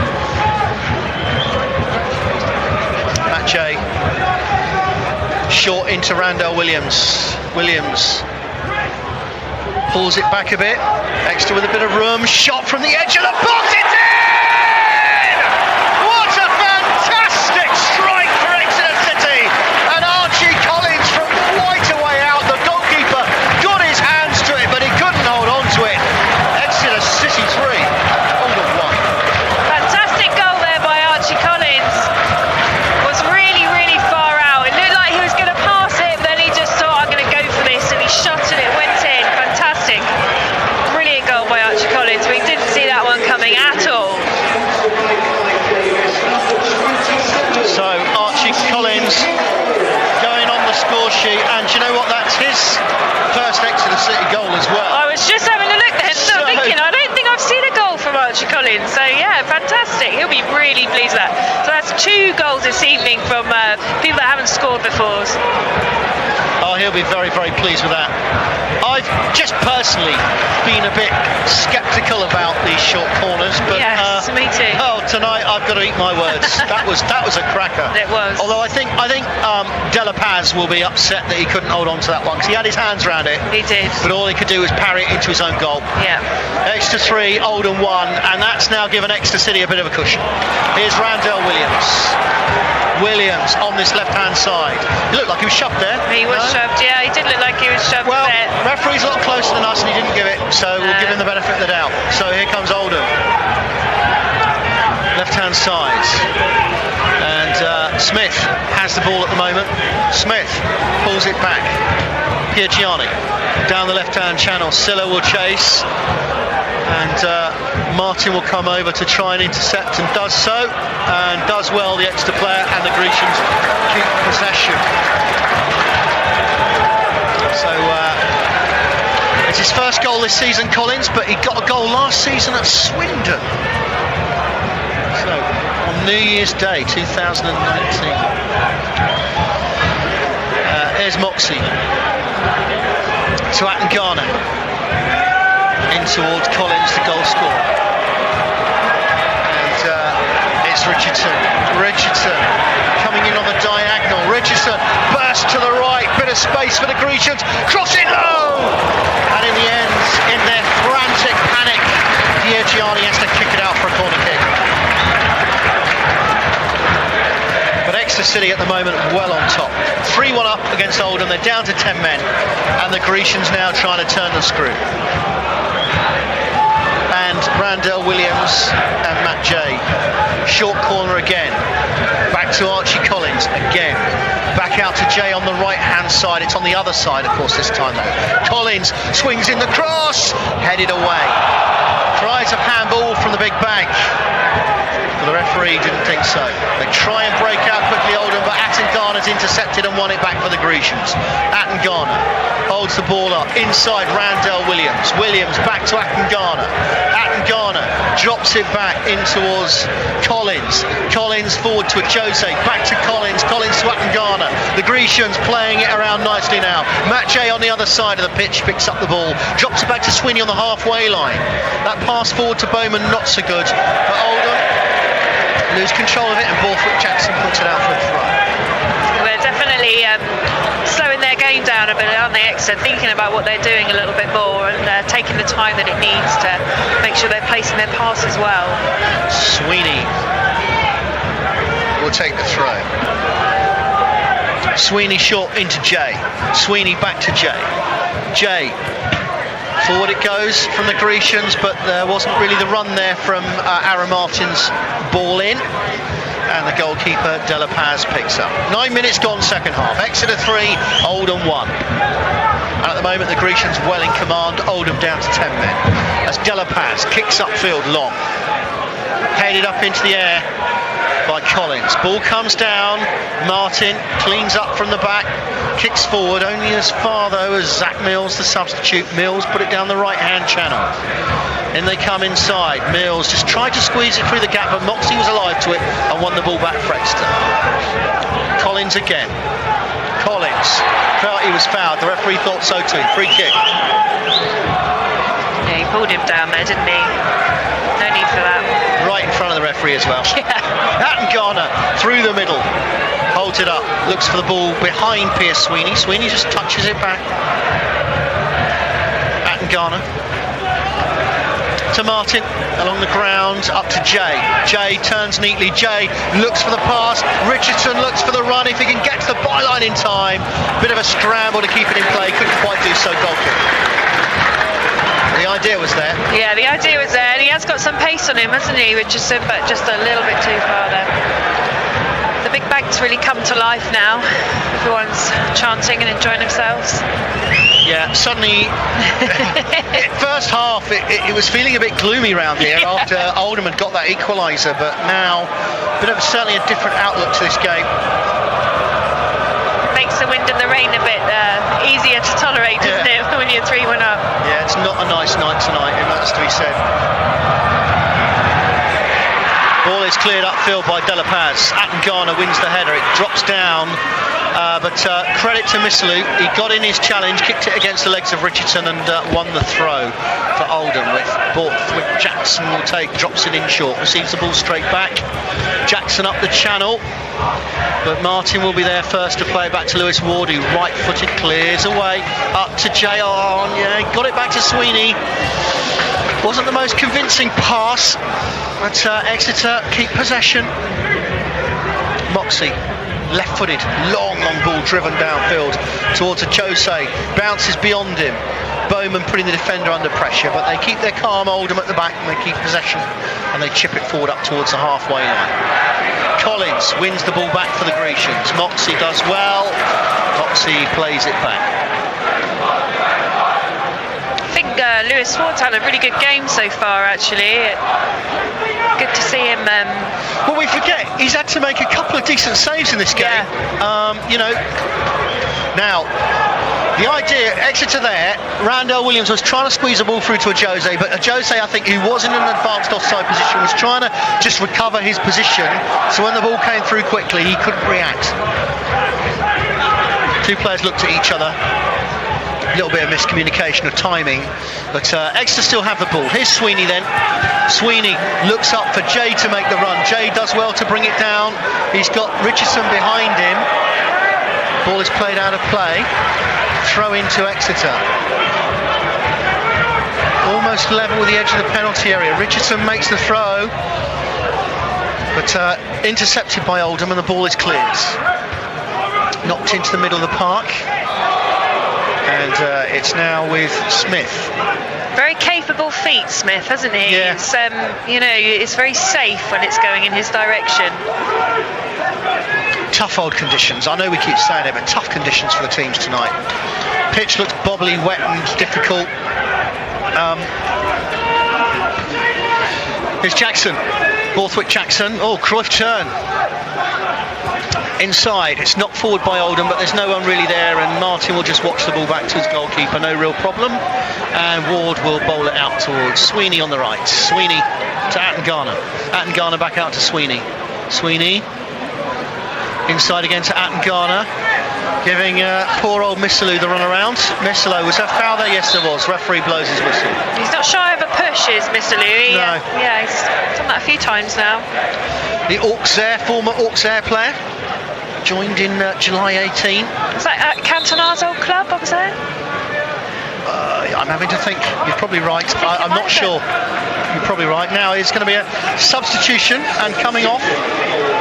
Matt Jay, short into Randell Williams. Williams pulls it back a bit. Exeter with a bit of room. Shot from the edge of the box. It's in! What a fantastic strike for Exeter City! And Archie Collins from quite a way out. The goalkeeper got his hands to it, but he couldn't hold on to it. Exeter City 3, Oldham 1. Fantastic goal there by Archie Collins. Was really far out. It looked like he was going to pass it, but then he just thought, I'm going to go for this, and he shot and it went in. Fantastic. Brilliant goal by Archie Collins. We didn't see that one coming at all. And do you know what? That's his first Exeter City goal as well. I was just having a look then, thinking, I don't think I've seen a goal from Archie Collins. So yeah, fantastic. He'll be really pleased with that. So that's 2 goals this evening from people that haven't scored before. Oh, he'll be very, very pleased with that. I've just personally been a bit sceptical about these short corners, but yes, me too. Oh, tonight I've got to eat my words. that was a cracker. It was. Although I think De La Paz will be upset that he couldn't hold on to that one because he had his hands around it. He did. But all he could do was parry it into his own goal. Yeah. Exeter 3, Oldham 1, and that's now given Exeter City a bit of a cushion. Here's Randell Williams on this left-hand side. He looked like he was shoved there. He was shoved, yeah, he did look like he was shoved. Well, there. referee's a lot closer than us and he didn't give it, so we'll give him the benefit of the doubt. So here comes Oldham. Left-hand side. And Smith has the ball at the moment. Smith pulls it back. Piergiani down the left-hand channel. Silla will chase. And Martin will come over to try and intercept and does so, and does well, the Exeter player, and the Grecians keep possession. So it's his first goal this season, Collins, but he got a goal last season at Swindon. So on New Year's Day 2019. Here's Moxie to Attengana. In towards Collins, the goal scorer. And it's Richardson coming in on the diagonal. Richardson bursts to the right, bit of space for the Grecians, cross it low, and in the end, in their frantic panic, Piergiani has to kick it out for a corner kick. But Exeter City at the moment well on top. 3-1 up against Oldham, they're down to 10 men, and the Grecians now trying to turn the screw. And Randell Williams and Matt Jay. Short corner again. Back to Archie Collins again. Back out to Jay on the right-hand side. It's on the other side, of course, this time though. Collins swings in the cross. Headed away. Tries a handball from the big bank. But the referee didn't think so. They try and break out quickly, Oldham, but Attengana's intercepted and won it back for the Grecians. Attengana holds the ball up inside Randell Williams. Williams back to Attengana. Attengana drops it back in towards Collins. Collins forward to Jose. Back to Collins. Collins to Attengana. The Grecians playing it around nicely now. Matt Jay on the other side of the pitch picks up the ball. Drops it back to Sweeney on the halfway line. That pass forward to Bowman, not so good. But Oldham lose control of it, and Borthwick Jackson puts it out for a throw. They're definitely slowing their game down a bit, aren't they, Exeter? Thinking about what they're doing a little bit more and taking the time that it needs to make sure they're placing their pass as well. Sweeney will take the throw. Sweeney short into Jay. Sweeney back to Jay. Jay. Forward it goes from the Grecians, but there wasn't really the run there from Aaron Martin's ball in. And the goalkeeper, De La Paz, picks up. 9 minutes gone, second half. Exeter 3, Oldham 1. And at the moment, the Grecians well in command. Oldham down to 10 men. As De La Paz kicks upfield long. Headed up into the air by Collins. Ball comes down. Martin cleans up from the back. Kicks forward, only as far though as Zach Mills, the substitute. Mills put it down the right-hand channel. Then they come inside. Mills just tried to squeeze it through the gap, but Moxie was alive to it and won the ball back for Exeter. Collins again. Collins felt he was fouled. The referee thought so too. Free kick. Yeah, he pulled him down there, didn't he? No need for that. Right in front of the referee as well. Yeah. Attengana through the middle. Holds it up. Looks for the ball behind Pierce Sweeney. Sweeney just touches it back. Attengana to Martin along the ground, up to Jay. Jay turns neatly. Jay looks for the pass. Richardson looks for the run if he can get to the byline in time. Bit of a scramble to keep it in play. Couldn't quite do so. Goal kick. The idea was there. Yeah, the idea was there, and he has got some pace on him, hasn't he, Richardson, but just a little bit too far there. The big bank's really come to life now. Everyone's chanting and enjoying themselves. Yeah, suddenly, first half, it was feeling a bit gloomy around here after Oldham had got that equaliser, but now, certainly a different outlook to this game. Makes the wind and the rain a bit easier to tolerate, doesn't it, when you're 3-1 up? Yeah, it's not a nice night tonight, and that's to be said. Ball is cleared upfield by De La Paz. Attengana wins the header. It drops down, but credit to Missalou. He got in his challenge, kicked it against the legs of Richardson, and won the throw for Oldham. With Jackson will take, drops it in short, receives the ball straight back. Jackson up the channel, but Martin will be there first to play it back to Lewis Ward, who right-footed clears away up to JR. Yeah, got it back to Sweeney. Wasn't the most convincing pass, but Exeter keep possession. Moxey, left-footed, long ball driven downfield towards a Jose, bounces beyond him. Bowman putting the defender under pressure, but they keep their calm. Oldham at the back, and they keep possession, and they chip it forward up towards the halfway line. Collins wins the ball back for the Grecians. Moxey does well. Moxey plays it back. I think Lewis Ward's had a really good game so far, actually. Good to see him. Well, we forget he's had to make a couple of decent saves in this game. Now, the idea, Exeter there, Randell Williams was trying to squeeze the ball through to a Jose, but a Jose, I think, who was in an advanced offside position, was trying to just recover his position, so when the ball came through quickly, he couldn't react. Two players looked at each other. A little bit of miscommunication of timing, but Exeter still have the ball. Here's Sweeney then. Sweeney looks up for Jay to make the run. Jay does well to bring it down. He's got Richardson behind him. Ball is played out of play. Throw into Exeter. Almost level with the edge of the penalty area. Richardson makes the throw, but intercepted by Oldham, and the ball is cleared. Knocked into the middle of the park. And it's now with Smith. Very capable feet, Smith, hasn't he? Yeah. It's, it's very safe when it's going in his direction. Tough old conditions. I know we keep saying it, but tough conditions for the teams tonight. Pitch looks bobbly, wet and difficult. Here's Jackson. Borthwick Jackson. Oh, Cruyff turn. Inside, it's knocked forward by Oldham, but there's no one really there, and Martin will just watch the ball back to his goalkeeper, no real problem, and Ward will bowl it out towards Sweeney on the right. Sweeney to Attengana. Attengana back out to Sweeney. Sweeney inside again to Attengana, giving poor old Missalou the run around. Missalou, was there a foul there? Yes, there was. Referee blows his whistle. He's not shy of a push, is Missalou. No. Yeah, he's done that a few times now. The Auxerre, former Auxerre player, joined in July 18. Was that at Cantona's old club, I was there? I'm having to think. You're probably right. I'm not sure. You're probably right. Now it's going to be a substitution, and coming off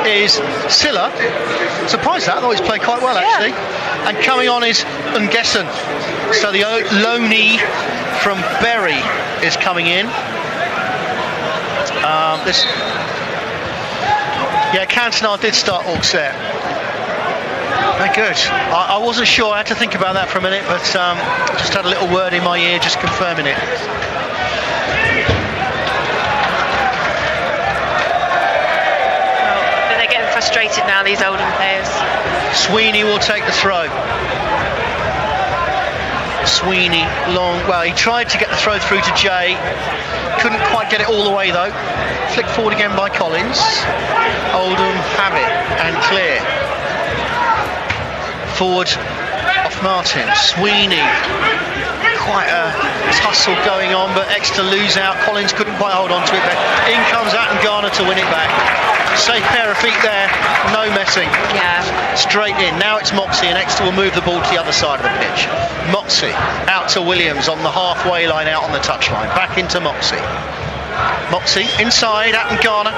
is Silla. Surprised that. I thought he's played quite well, actually. And coming on is Ungessen. So the loanee from Bury is coming in. Cantona did start Auxerre. Very good. I wasn't sure. I had to think about that for a minute, but just had a little word in my ear, just confirming it. Well, they're getting frustrated now, these Oldham players. Sweeney will take the throw. Sweeney, long. Well, he tried to get the throw through to Jay. Couldn't quite get it all the way though. Flicked forward again by Collins. Oldham have it and clear. Forward off Martin. Sweeney. Quite a tussle going on, but Exeter lose out. Collins couldn't quite hold on to it there. In comes Attengana to win it back. Safe pair of feet there, no messing. Yeah. Straight in. Now it's Moxey, and Exeter will move the ball to the other side of the pitch. Moxey out to Williams on the halfway line, out on the touchline. Back into Moxey. Moxey inside, Attengana.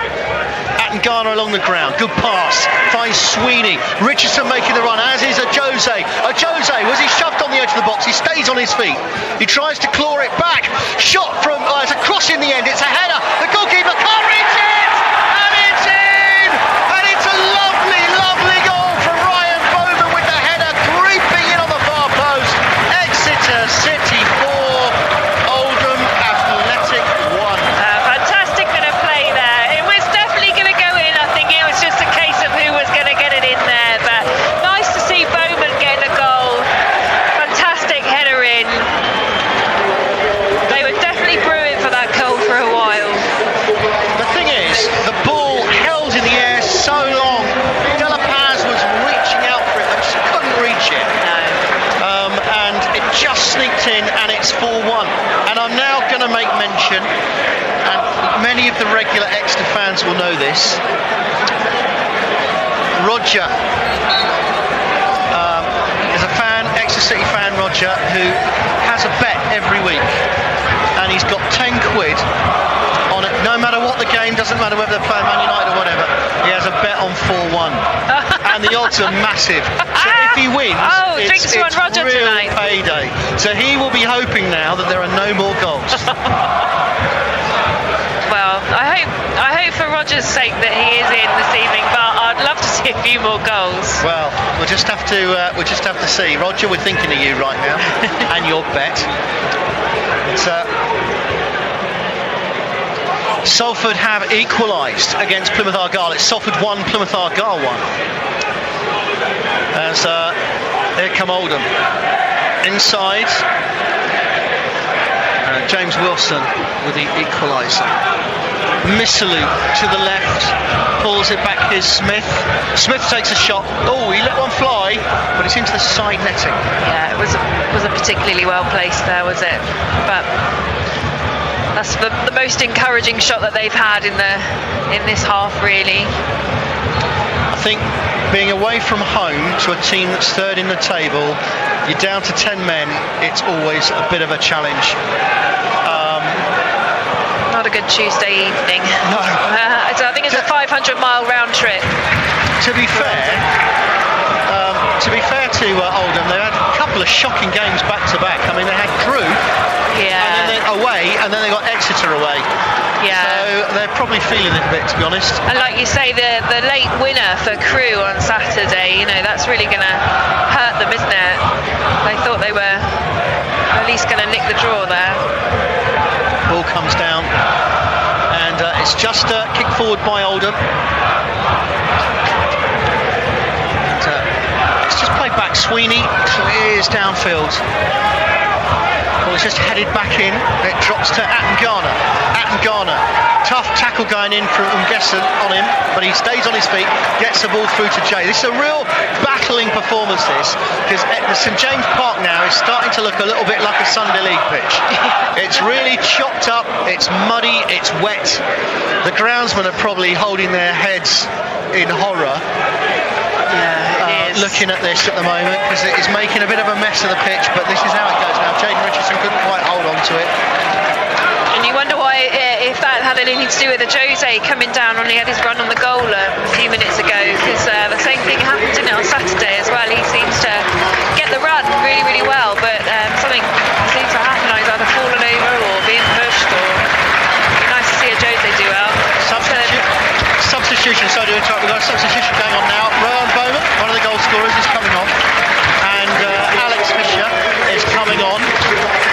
Attengana along the ground. Good pass. Finds Sweeney. Richardson making the run, as is a Jose. A Jose, was he shoved on the edge of the box? He stays on his feet. He tries to claw it back. Shot from, it's a cross in the end. It's a header. The goalkeeper can't reach it! And it's in! And it's a lovely, lovely goal from Ryan Bowman with the header creeping in on the far post. Exeter City 4, Oldham Athletic 1. Fantastic bit of play there. It was definitely going to go in. I think it was just a case of who was going to get it in there. But nice to see Bowman getting a goal. Fantastic sneaked in, and it's 4-1. And I'm now going to make mention, and many of the regular Exeter fans will know this. Roger is a fan, Exeter City fan, Roger, who has a bet every week, and he's got 10 quid on it. No matter what the game, doesn't matter whether they're playing Man United or whatever, he has a bet on 4-1, and the odds are massive. So if he wins, it's Roger real tonight. payday. So he will be hoping now that there are no more goals. Well, I hope for Roger's sake that he is in this evening, but I'd love to see a few more goals. Well, we'll just have to see. Roger, we're thinking of you right now, and your bet. It's Salford have equalised against Plymouth Argyle. It's Salford 1, Plymouth Argyle 1. As here come Oldham. Inside, James Wilson with the equaliser. Missalou to the left, pulls it back. Here's Smith. Smith takes a shot. Oh, he let one fly, but it's into the side netting. Yeah, it wasn't particularly well placed there, was it? But that's the most encouraging shot that they've had in this half, really. I think being away from home to a team that's third in the table, you're down to 10 men, it's always a bit of a challenge. Not a good Tuesday evening. No. I think it's a 500-mile round trip. To be fair to Oldham, they had a couple of shocking games back to back. I mean, they had Crewe, and then they away, and then they got Exeter away. Yeah. So they're probably feeling it a bit, to be honest. And like you say, the late winner for Crewe on Saturday, that's really going to hurt them, isn't it? They thought they were at least going to nick the draw there. Ball comes down, and it's just kicked forward by Oldham. And, it's just played back. Sweeney clears downfield. Well, it's just headed back in. It drops to Attengana. Attengana, tough tackle going in from Ungessen on him, but he stays on his feet, gets the ball through to Jay. This is a real battling performance, this, because the St James Park now is starting to look a little bit like a Sunday League pitch. It's really chopped up, it's muddy, it's wet. The groundsmen are probably holding their heads in horror. Looking at this at the moment, because it is making a bit of a mess of the pitch, but this is how it goes now. Jaden Richardson couldn't quite hold on to it. And you wonder why, if that had anything to do with the Jose coming down when he had his run on the goal a few minutes ago, because the same thing happened, didn't it, on Saturday as well. He seems to get the run really, really well, but something seems to happen. He's either fallen over or being pushed, or it'd be nice to see a Jose do well. Substitution, so to interrupt, we've got a substitution going on now. Rowan Bowman, one of the goal scorers, is coming on, and Alex Fisher is coming on.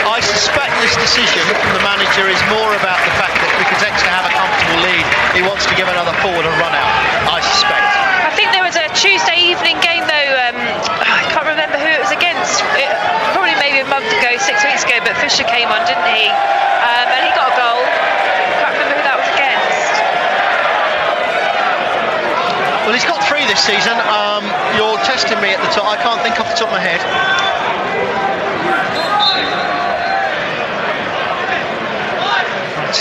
I suspect this decision from the manager is more about the fact that because Exeter have a comfortable lead, he wants to give another forward a run out, I suspect. I think there was a Tuesday evening game though, I can't remember who it was against, probably maybe a month ago, 6 weeks ago, but Fisher came on, didn't he? And he got a goal. Can't remember who that was against. Well, he's got 3 this season. You're testing me at the top. I can't think off the top of my head. But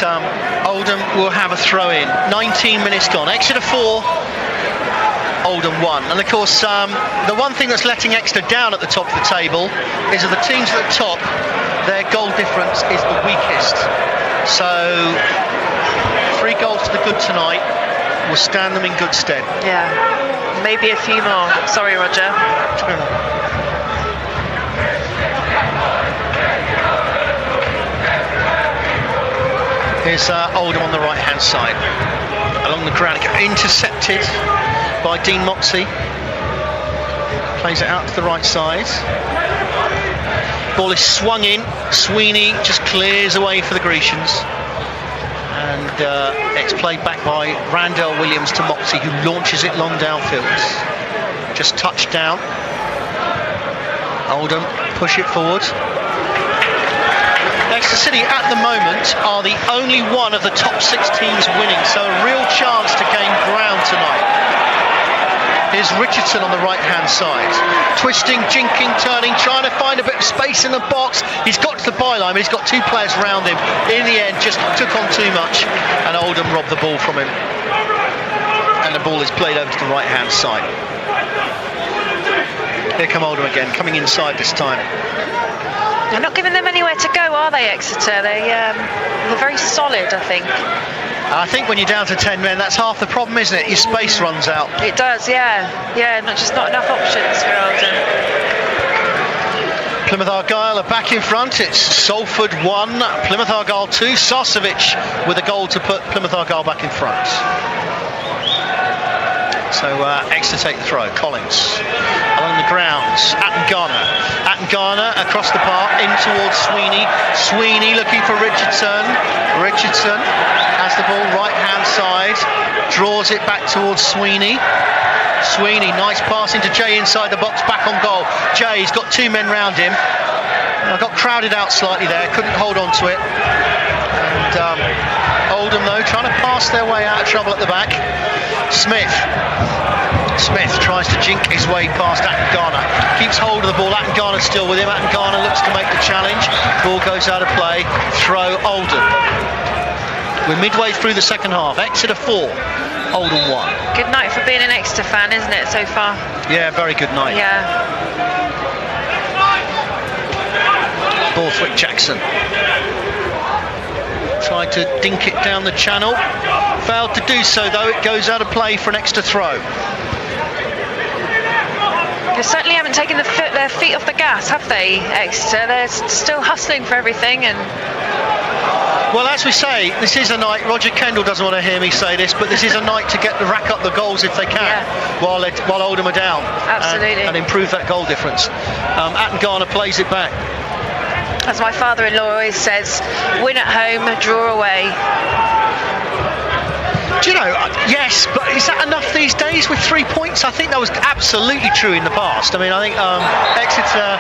Oldham will have a throw in. 19 minutes gone. Exeter 4, Oldham 1. And of course, the one thing that's letting Exeter down at the top of the table is that the teams at the top, their goal difference is the weakest. So 3 goals to the good tonight will stand them in good stead. Yeah, maybe a few more. Sorry, Roger. Here's Oldham on the right hand side. Along the ground, intercepted by Dean Moxey. Plays it out to the right side. Ball is swung in. Sweeney just clears away for the Grecians. And it's played back by Randell Williams to Moxey, who launches it long downfield. Just touched down. Oldham push it forward. Exeter City at the moment are the only one of the top 6 teams winning, so a real chance to gain ground tonight. Here's Richardson on the right-hand side. Twisting, jinking, turning, trying to find a bit of space in the box. He's got to the byline, but he's got two players around him. In the end, just took on too much, and Oldham robbed the ball from him. And the ball is played over to the right-hand side. Here come Oldham again, coming inside this time. They're not giving them anywhere to go, are they, Exeter? They're very solid, I think. I think when you're down to 10 men, that's half the problem, isn't it? Your space runs out. It does, yeah. Yeah, not enough options for Oldham. Plymouth Argyle are back in front. It's Salford 1, Plymouth Argyle 2. Sarcevic with a goal to put Plymouth Argyle back in front. So Exeter take the throw. Collins along the grounds. Garner across the park in towards Sweeney. Sweeney looking for Richardson. Richardson has the ball right hand side. Draws it back towards Sweeney. Sweeney, nice pass into Jay inside the box, back on goal. Jay's got two men round him. Got crowded out slightly there, couldn't hold on to it. And Oldham though trying to pass their way out of trouble at the back. Smith tries to jink his way past Garner. Keeps hold of the ball. Garner still with him. Garner looks to make the challenge. Ball goes out of play. Throw Oldham. We're midway through the second half. Exeter 4, Oldham 1. Good night for being an Exeter fan, isn't it, so far? Yeah, very good night. Yeah. Borthwick Jackson tried to dink it down the channel. Failed to do so though. It goes out of play for an Exeter throw. They certainly haven't taken their feet off the gas, have they, Exeter? They're still hustling for everything. And well, as we say, this is a night. Roger Kendall doesn't want to hear me say this, but this is a night to rack up the goals if they can, while Oldham are down. Absolutely. And improve that goal difference. Garner plays it back. As my father-in-law always says, win at home, draw away. Do you know, yes, but is that enough these days with 3 points? I think that was absolutely true in the past. I mean, I think Exeter,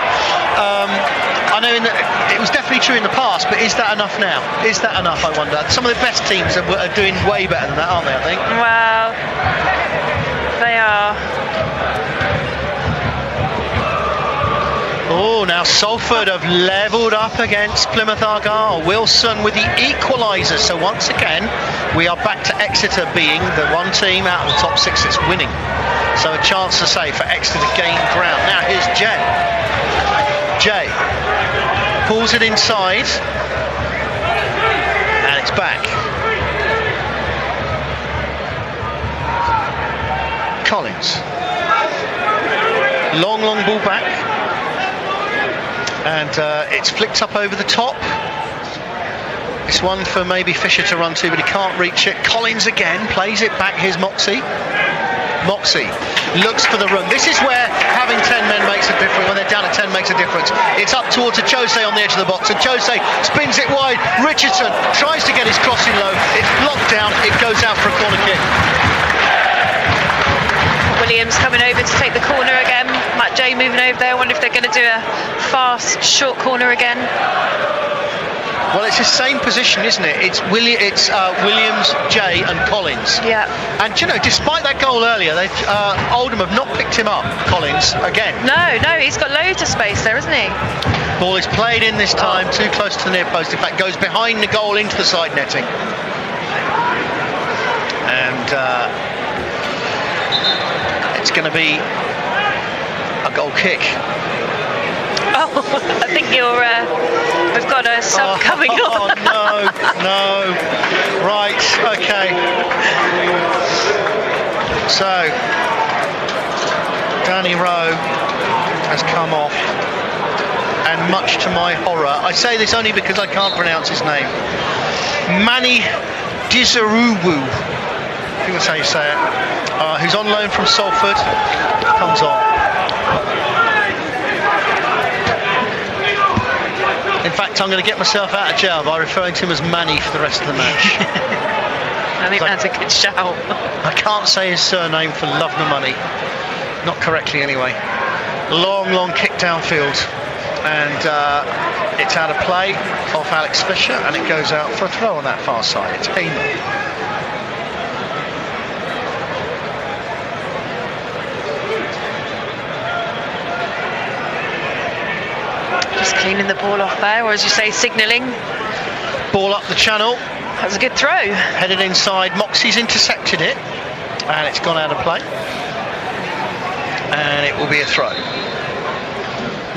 I know it was definitely true in the past, but is that enough now? Is that enough, I wonder? Some of the best teams are doing way better than that, aren't they, I think? Well, they are. Oh, now Salford have levelled up against Plymouth Argyle. Wilson with the equaliser. So once again, we are back to Exeter being the one team out of the top six that's winning. So a chance to say for Exeter to gain ground. Now here's Jay. Jay pulls it inside. And it's back. Collins. Long ball back. And it's flicked up over the top. It's one for maybe Fisher to run to, but he can't reach it. Collins again plays it back. Here's Moxie. Moxie looks for the room. This is where having 10 men makes a difference. When they're down at 10 makes a difference. It's up towards a Jose on the edge of the box, and Jose spins it wide. Richardson tries to get his crossing low. It's blocked down. It goes out for a corner kick. Williams coming over to take the corner again. Matt Jay moving over there. I wonder if they're going to do a fast, short corner again. Well, it's the same position, isn't it? It's Williams, Jay and Collins. Yeah. And, you know, despite that goal earlier, Oldham have not picked him up, Collins, again. No, he's got loads of space there, isn't he? Ball is played in this time, too close to the near post. In fact, goes behind the goal into the side netting. And it's going to be a goal kick. Oh, I think we've got a sub coming on. Oh, no. Right, okay. So, Danny Rowe has come off. And much to my horror, I say this only because I can't pronounce his name. Mani Dizaruwu, I think that's how you say it, who's on loan from Salford, comes on. In fact, I'm going to get myself out of jail by referring to him as Manny for the rest of the match. I think that's a good shout. I can't say his surname for love nor money. Not correctly anyway. Long kick downfield. And it's out of play off Alex Fisher, and it goes out for a throw on that far side. It's Heyman. Just cleaning the ball off there, or as you say, signalling. Ball up the channel. That was a good throw. Headed inside. Moxie's intercepted it, and it's gone out of play. And it will be a throw.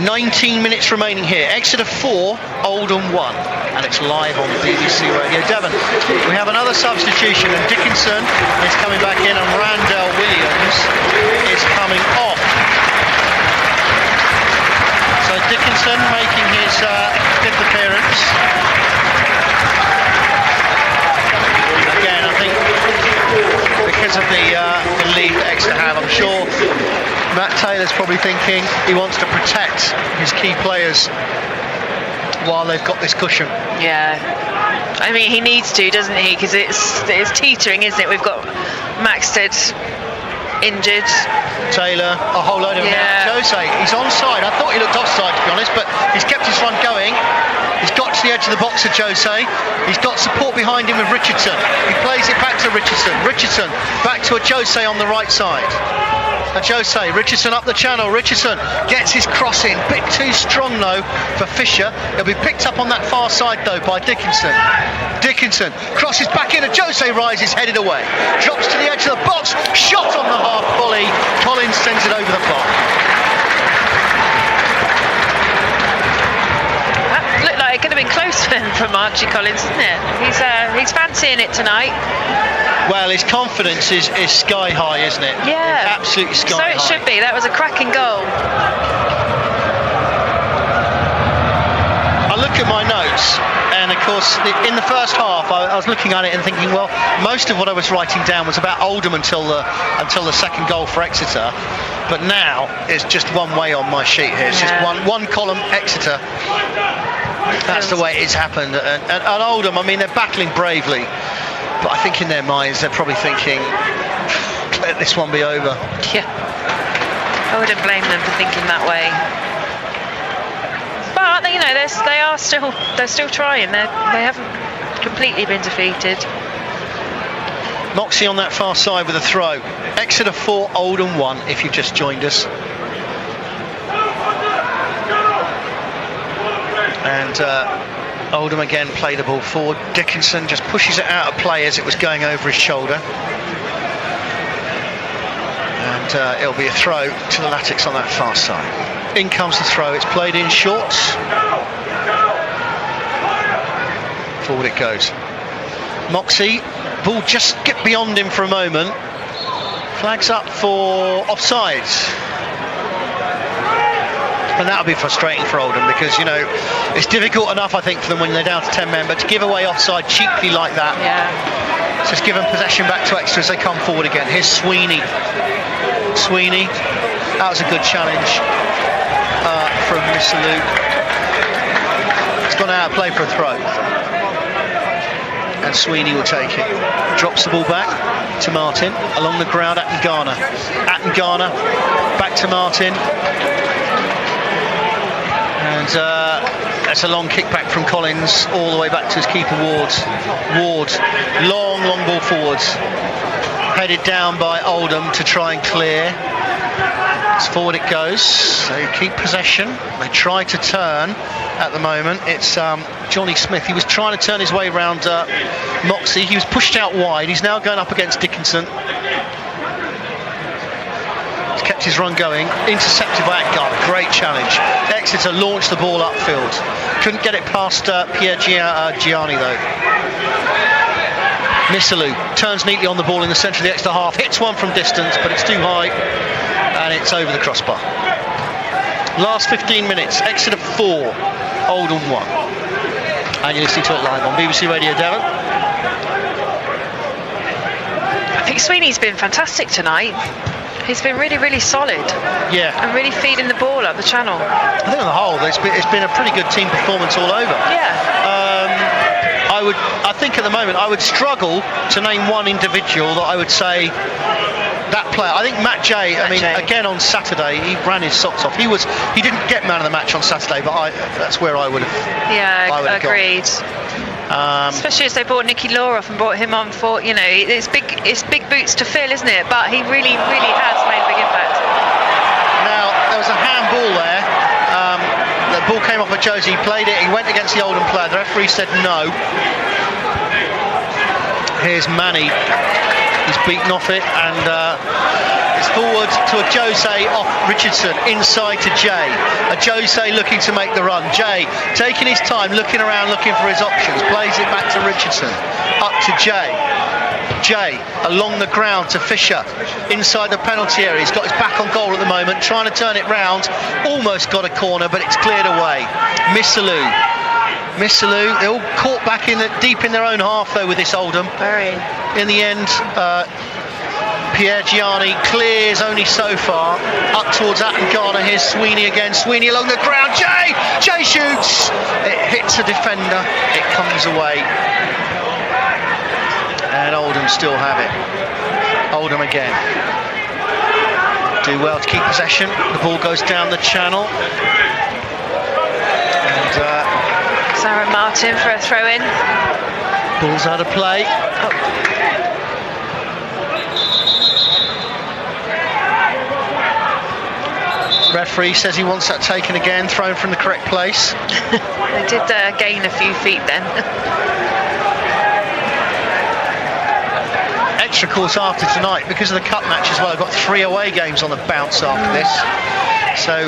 19 minutes remaining here. Exeter 4, Oldham 1. And it's live on BBC Radio Devon. We have another substitution, and Dickinson is coming back in, and Randell Williams is coming off. So Dickinson making his 5th appearance. Again, I think because of the lead Exeter have, I'm sure Matt Taylor's probably thinking he wants to protect his key players while they've got this cushion. Yeah, I mean he needs to, doesn't he? Because it's teetering, isn't it? We've got Maxted injured. Taylor, a whole load of them. Jose, he's onside. I thought he looked offside, to be honest, but he's kept his run going. He's got to the edge of the box of Jose. He's got support behind him with Richardson. He plays it back to Richardson. Richardson back to a Jose on the right side. A Jose, Richardson up the channel. Richardson gets his cross in. Bit too strong though for Fisher. He'll be picked up on that far side though by Dickinson. Dickinson crosses back in, and Jose rises, headed away. Drops to the edge of the box. Shot on the half volley. Collins sends it over the bar. Looked like it could have been close from Archie Collins, didn't it? He's fancying it tonight. Well, his confidence is sky high, isn't it? Yeah. It's absolutely sky high. So it should be. That was a cracking goal. I look at my notes, and of course, in the first half, I was looking at it and thinking, well, most of what I was writing down was about Oldham until the second goal for Exeter. But now it's just one way on my sheet here. It's just one column Exeter. That's the way it's happened. And Oldham, I mean, they're battling bravely. But I think in their minds they're probably thinking, let this one be over. Yeah, I wouldn't blame them for thinking that way. But you know, they're still trying. They haven't completely been defeated. Moxie on that far side with a throw. Exeter 4, Oldham 1. If you've just joined us. And Oldham again play the ball forward. Dickinson just pushes it out of play as it was going over his shoulder. And it'll be a throw to the Latics on that far side. In comes the throw. It's played in short. Forward it goes. Moxie, ball just get beyond him for a moment. Flags up for offsides. And that'll be frustrating for Oldham because, you know, it's difficult enough, I think, for them when they're down to 10 men, but to give away offside cheaply like that, just give them possession back to Exeter as they come forward again. Here's Sweeney. Sweeney, that was a good challenge from Missalou. It's gone out of play for a throw. And Sweeney will take it. Drops the ball back to Martin. Along the ground, Attengana. Attengana, back to Martin. And that's a long kick back from Collins all the way back to his keeper Ward. Ward, long ball forwards. Headed down by Oldham to try and clear. As forward it goes. They keep possession. They try to turn at the moment. It's Johnny Smith. He was trying to turn his way around Moxie. He was pushed out wide. He's now going up against Dickinson. Kept his run going, intercepted by Attengana. Great challenge. Exeter launched the ball upfield. Couldn't get it past Pierre Gianni though. Missalou turns neatly on the ball in the centre of the Exeter half. Hits one from distance, but it's too high, and it's over the crossbar. Last 15 minutes. Exeter 4, Oldham 1. And you're listening to it live on BBC Radio Devon. I think Sweeney's been fantastic tonight. He's been really solid. Yeah. And really feeding the ball up the channel. I think on the whole, it's been a pretty good team performance all over. Yeah. I think at the moment I would struggle to name one individual that I would say that player. I think Matt J. Again on Saturday he ran his socks off. He didn't get man of the match on Saturday, but that's where I would have. Yeah, agreed. Especially as they brought Nicky Law off and brought him on for, you know, it's big boots to fill, isn't it? But he really has made a big impact. Now there was a handball there. The ball came off of Josie, he played it, he went against the Oldham player, the referee said no. Here's Manny, he's beaten off it, and it's forward to a Jose off Richardson, inside to Jay. A Jose looking to make the run. Jay taking his time, looking around, looking for his options, plays it back to Richardson, up to Jay. Jay along the ground to Fisher, inside the penalty area. He's got his back on goal at the moment, trying to turn it round, almost got a corner, but it's cleared away. Missalou, they're all caught back deep in their own half though with this Oldham. Very. In the end, Pierre Gianni clears only so far, up towards Attengana. Here's Sweeney again, Sweeney along the ground, Jay shoots, it hits a defender, it comes away. And Oldham still have it. Oldham again. Do well to keep possession. The ball goes down the channel. And Sarah Martin for a throw in. Ball's out of play. Oh. Referee says he wants that taken again, thrown from the correct place. They did gain a few feet then. Extra course after tonight, because of the cup match as well. I've got 3 away games on the bounce after this. So,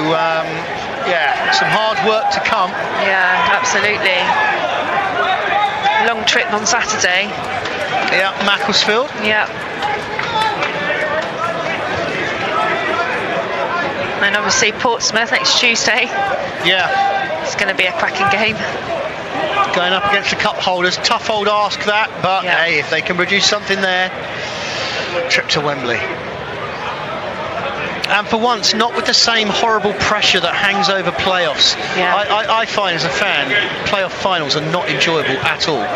yeah, some hard work to come. Yeah, absolutely. Long trip on Saturday. Yeah, Macclesfield. Yeah. And obviously Portsmouth next Tuesday. Yeah. It's going to be a cracking game. Going up against the cup holders, tough old ask that, but yeah. Hey, if they can produce something there, trip to Wembley. And for once, not with the same horrible pressure that hangs over playoffs. Yeah. I find as a fan, playoff finals are not enjoyable at all,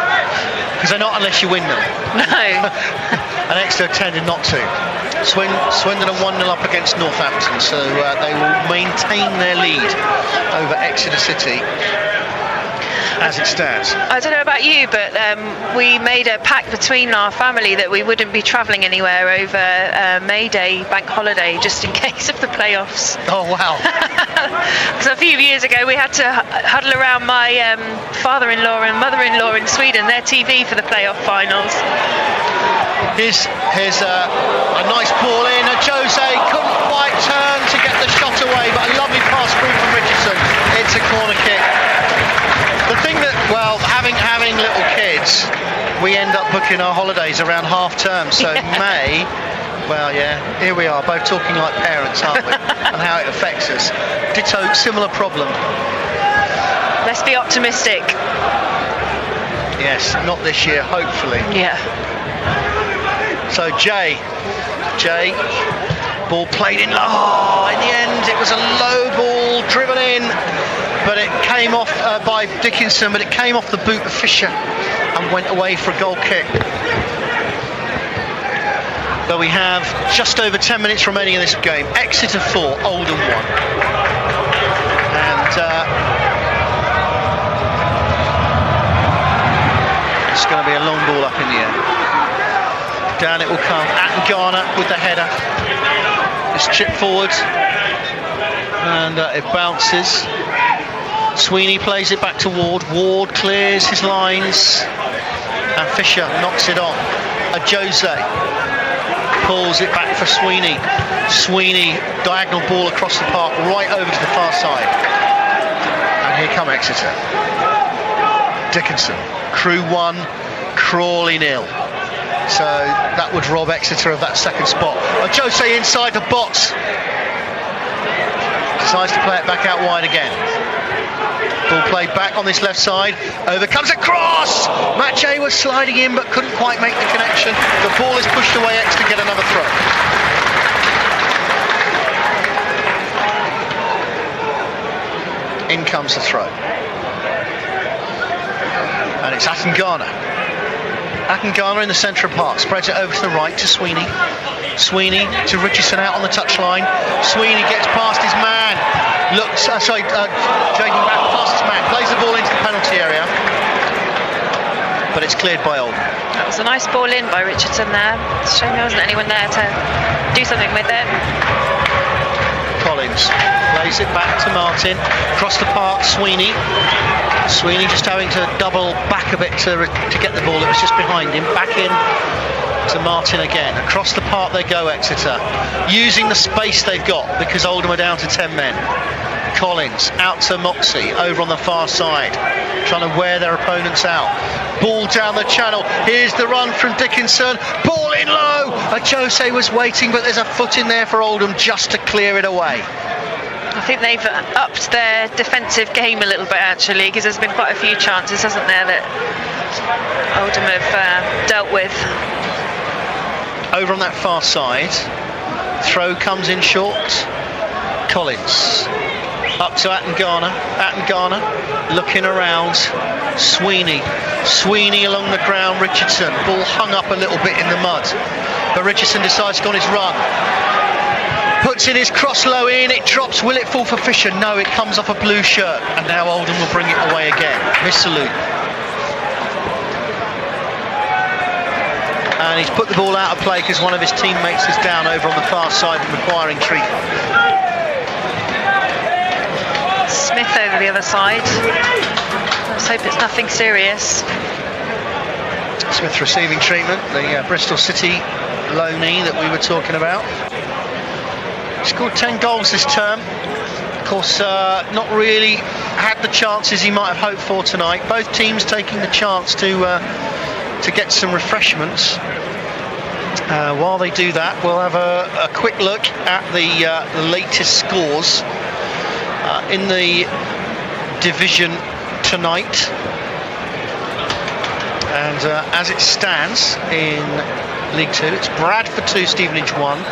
because they're not unless you win them. No. And Exeter tended not to. Swindon are 1-0 up against Northampton, so they will maintain their lead over Exeter City. As it stands. I don't know about you, but we made a pact between our family that we wouldn't be travelling anywhere over May Day, bank holiday, just in case of the playoffs. Oh, wow. Because a few years ago we had to huddle around my father-in-law and mother-in-law in Sweden, their TV for the playoff finals. Here's a nice ball in. Jose couldn't quite turn to get the shot away, but a lovely pass through from Richardson. It's a corner kick. The thing that, well, having little kids, we end up booking our holidays around half term. So yeah. May, well, yeah, here we are, both talking like parents, aren't we? And how it affects us. Ditto, similar problem. Let's be optimistic. Yes, not this year, hopefully. Yeah. So Jay, ball played in low. Oh, in the end, it was a low ball driven in, but it came off by Dickinson, but it came off the boot of Fisher and went away for a goal kick. But we have just over 10 minutes remaining in this game. Exeter 4, Oldham 1. And it's going to be a long ball up in the air. Down it will come. Attengana with the header. It's chipped forward. And it bounces. Sweeney plays it back to Ward. Ward clears his lines. And Fisher knocks it on. A Jose pulls it back for Sweeney. Sweeney, diagonal ball across the park, right over to the far side. And here come Exeter. Dickinson. Crew 1, Crawley 0. So that would rob Exeter of that second spot. Jose inside the box. Decides to play it back out wide again. Ball played back on this left side. Over comes a cross. Matche was sliding in but couldn't quite make the connection. The ball is pushed away. Exeter get another throw. In comes the throw. And it's Attengana. Attengana in the centre of park, spreads it over to the right to Sweeney. Sweeney to Richardson out on the touchline. Sweeney gets past his man. Looks, taking back past his man. Plays the ball into the penalty area. But it's cleared by Oldman. That was a nice ball in by Richardson there. It's a shame there wasn't anyone there to do something with it. Collins Collins plays it back to Martin. Across the park, Sweeney just having to double back a bit to get the ball. It was just behind him. Back in to Martin again. Across the park they go, Exeter, using the space they've got because Oldham are down to 10 men. Collins out to Moxie over on the far side, trying to wear their opponents out. Ball down the channel. Here's the run from Dickinson. Ball in low. Jose was waiting, but there's a foot in there for Oldham just to clear it away. I think they've upped their defensive game a little bit actually, because there's been quite a few chances, hasn't there, that Oldham have dealt with. Over on that far side, throw comes in short. Collins up to Attengana looking around. Sweeney along the ground. Richardson, ball hung up a little bit in the mud, but Richardson decides to go on his run, puts in his cross low in, it drops. Will it fall for Fisher? No, it comes off a blue shirt, and now Oldham will bring it away again. Missalute, and he's put the ball out of play because one of his teammates is down over on the far side and requiring treatment. Smith over the other side. Let's hope it's nothing serious. Smith receiving treatment, the Bristol City loanee that we were talking about. He scored 10 goals this term. Of course, not really had the chances he might have hoped for tonight. Both teams taking the chance to get some refreshments. While they do that, we'll have a quick look at the latest scores in the division tonight. And as it stands in League 2, it's Bradford 2, Stevenage 1.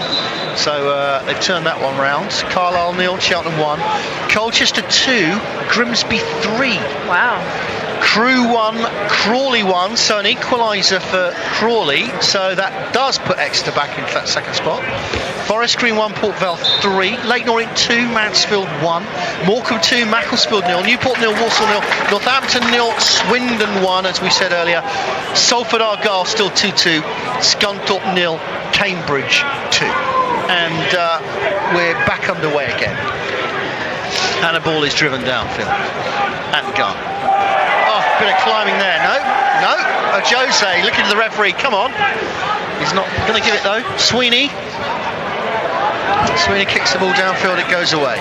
So they've turned that one round. Carlisle 0, Cheltenham 1. Colchester 2, Grimsby 3. Wow. Crewe 1, Crawley 1, so an equaliser for Crawley, so that does put Exeter back into that second spot. Forest Green 1, Port Vell 3, Leyton Orient 2, Mansfield 1, Morecambe 2, Macclesfield 0, Newport 0, Walsall 0, Northampton 0, Swindon 1, as we said earlier, Salford Argyle still 2-2, Scunthorpe 0, Cambridge 2, and we're back underway again. And a ball is driven downfield at the goal. Bit of climbing there. No. Jose looking at the referee. Come on. He's not going to give it though. Sweeney kicks the ball downfield. It goes away.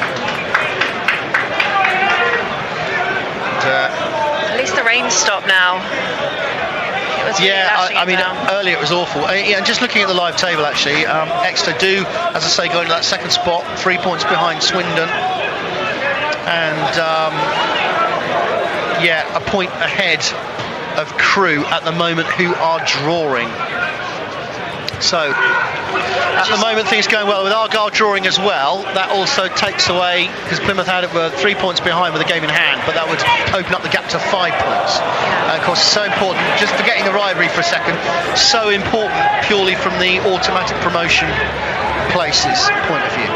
At least the rain stopped now. It was I mean, earlier it was awful. And just looking at the live table, actually, Exeter do, as I say, go into that second spot, 3 points behind Swindon, and a point ahead of Crewe at the moment, who are drawing. So at the moment things going well with Argyle drawing as well. That also takes away, because Plymouth were 3 points behind with a game in hand, but that would open up the gap to 5 points. Of course, it's so important, just forgetting the rivalry for a second, so important purely from the automatic promotion places point of view.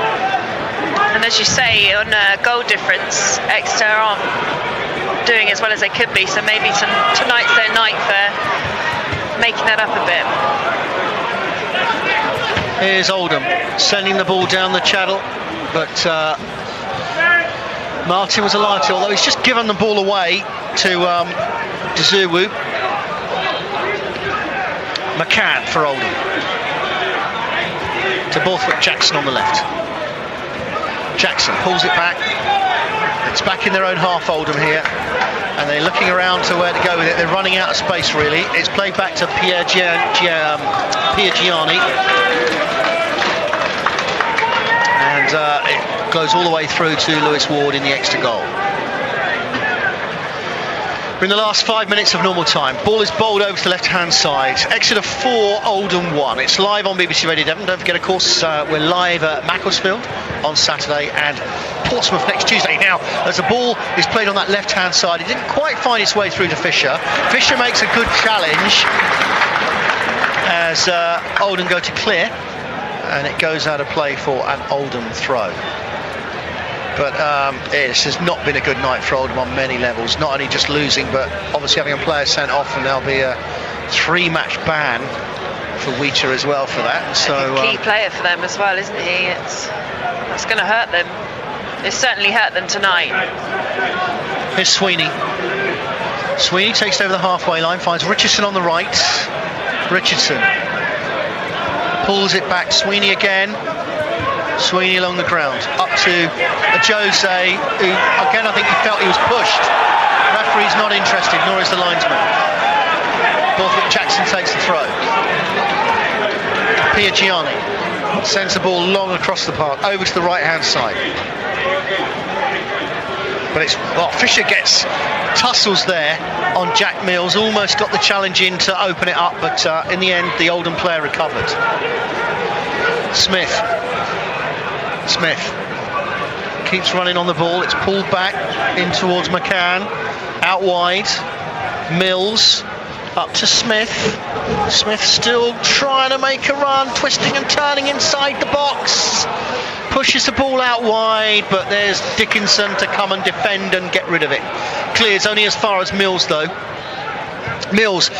And as you say, on goal difference, Exeter aren't doing as well as they could be, so maybe tonight's their night for making that up a bit. Here's Oldham sending the ball down the channel, but Martin was alive to, although he's just given the ball away to Dezurwu. McCann for Oldham to Borthwick Jackson on the left. Jackson pulls it back. It's back in their own half, Oldham here, and they're looking around to where to go with it. They're running out of space, really. It's played back to Pierre Gianni, and it goes all the way through to Lewis Ward in the extra goal. We're in the last 5 minutes of normal time. Ball is bowled over to the left-hand side. Exeter 4, Oldham 1. It's live on BBC Radio Devon. Don't forget, of course, we're live at Macclesfield on Saturday and Portsmouth next Tuesday. Now, as the ball is played on that left-hand side, it didn't quite find its way through to Fisher. Fisher makes a good challenge as Oldham go to clear, and it goes out of play for an Oldham throw. But it's just not been a good night for Oldham on many levels. Not only just losing, but obviously having a player sent off, and there'll be a 3-match ban for Wheater as well for that. So a key player for them as well, isn't he? It's That's going to hurt them. It's certainly hurt them tonight. Here's Sweeney. Sweeney takes it over the halfway line, finds Richardson on the right. Richardson pulls it back. Sweeney again. Sweeney along the ground. Up to a Jose, who again I think he felt he was pushed. Referee's not interested, nor is the linesman. Borthwick Jackson takes the throw. Piagiani sends the ball long across the park, over to the right-hand side. But it's, well, Fisher gets tussles there on Jack Mills, almost got the challenge in to open it up, but in the end the Oldham player recovered. Smith keeps running on the ball, it's pulled back in towards McCann, out wide, Mills up to Smith. Smith still trying to make a run, twisting and turning inside the box. Pushes the ball out wide, but there's Dickinson to come and defend and get rid of it. Clears only as far as Mills though. Mills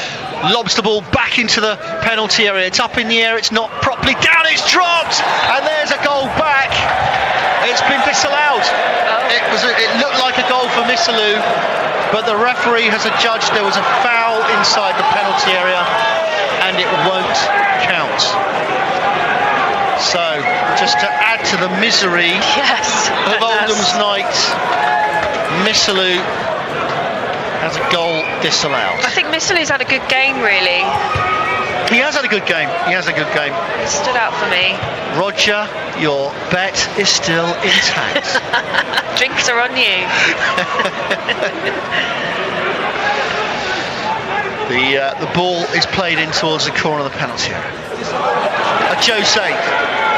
lobs the ball back into the penalty area. It's up in the air, it's not properly down, it's dropped, and there's a goal back. It's been disallowed. It looked like a goal for Missalou, but the referee has adjudged there was a foul inside the penalty area and it won't count. So, just to add to the misery of Oldham's night, Missalou has a goal disallowed. I think Missalou's had a good game, really. He has had a good game. He has a good game. It stood out for me. Roger, your bet is still intact. Drinks are on you. The ball is played in towards the corner of the penalty area. Jose,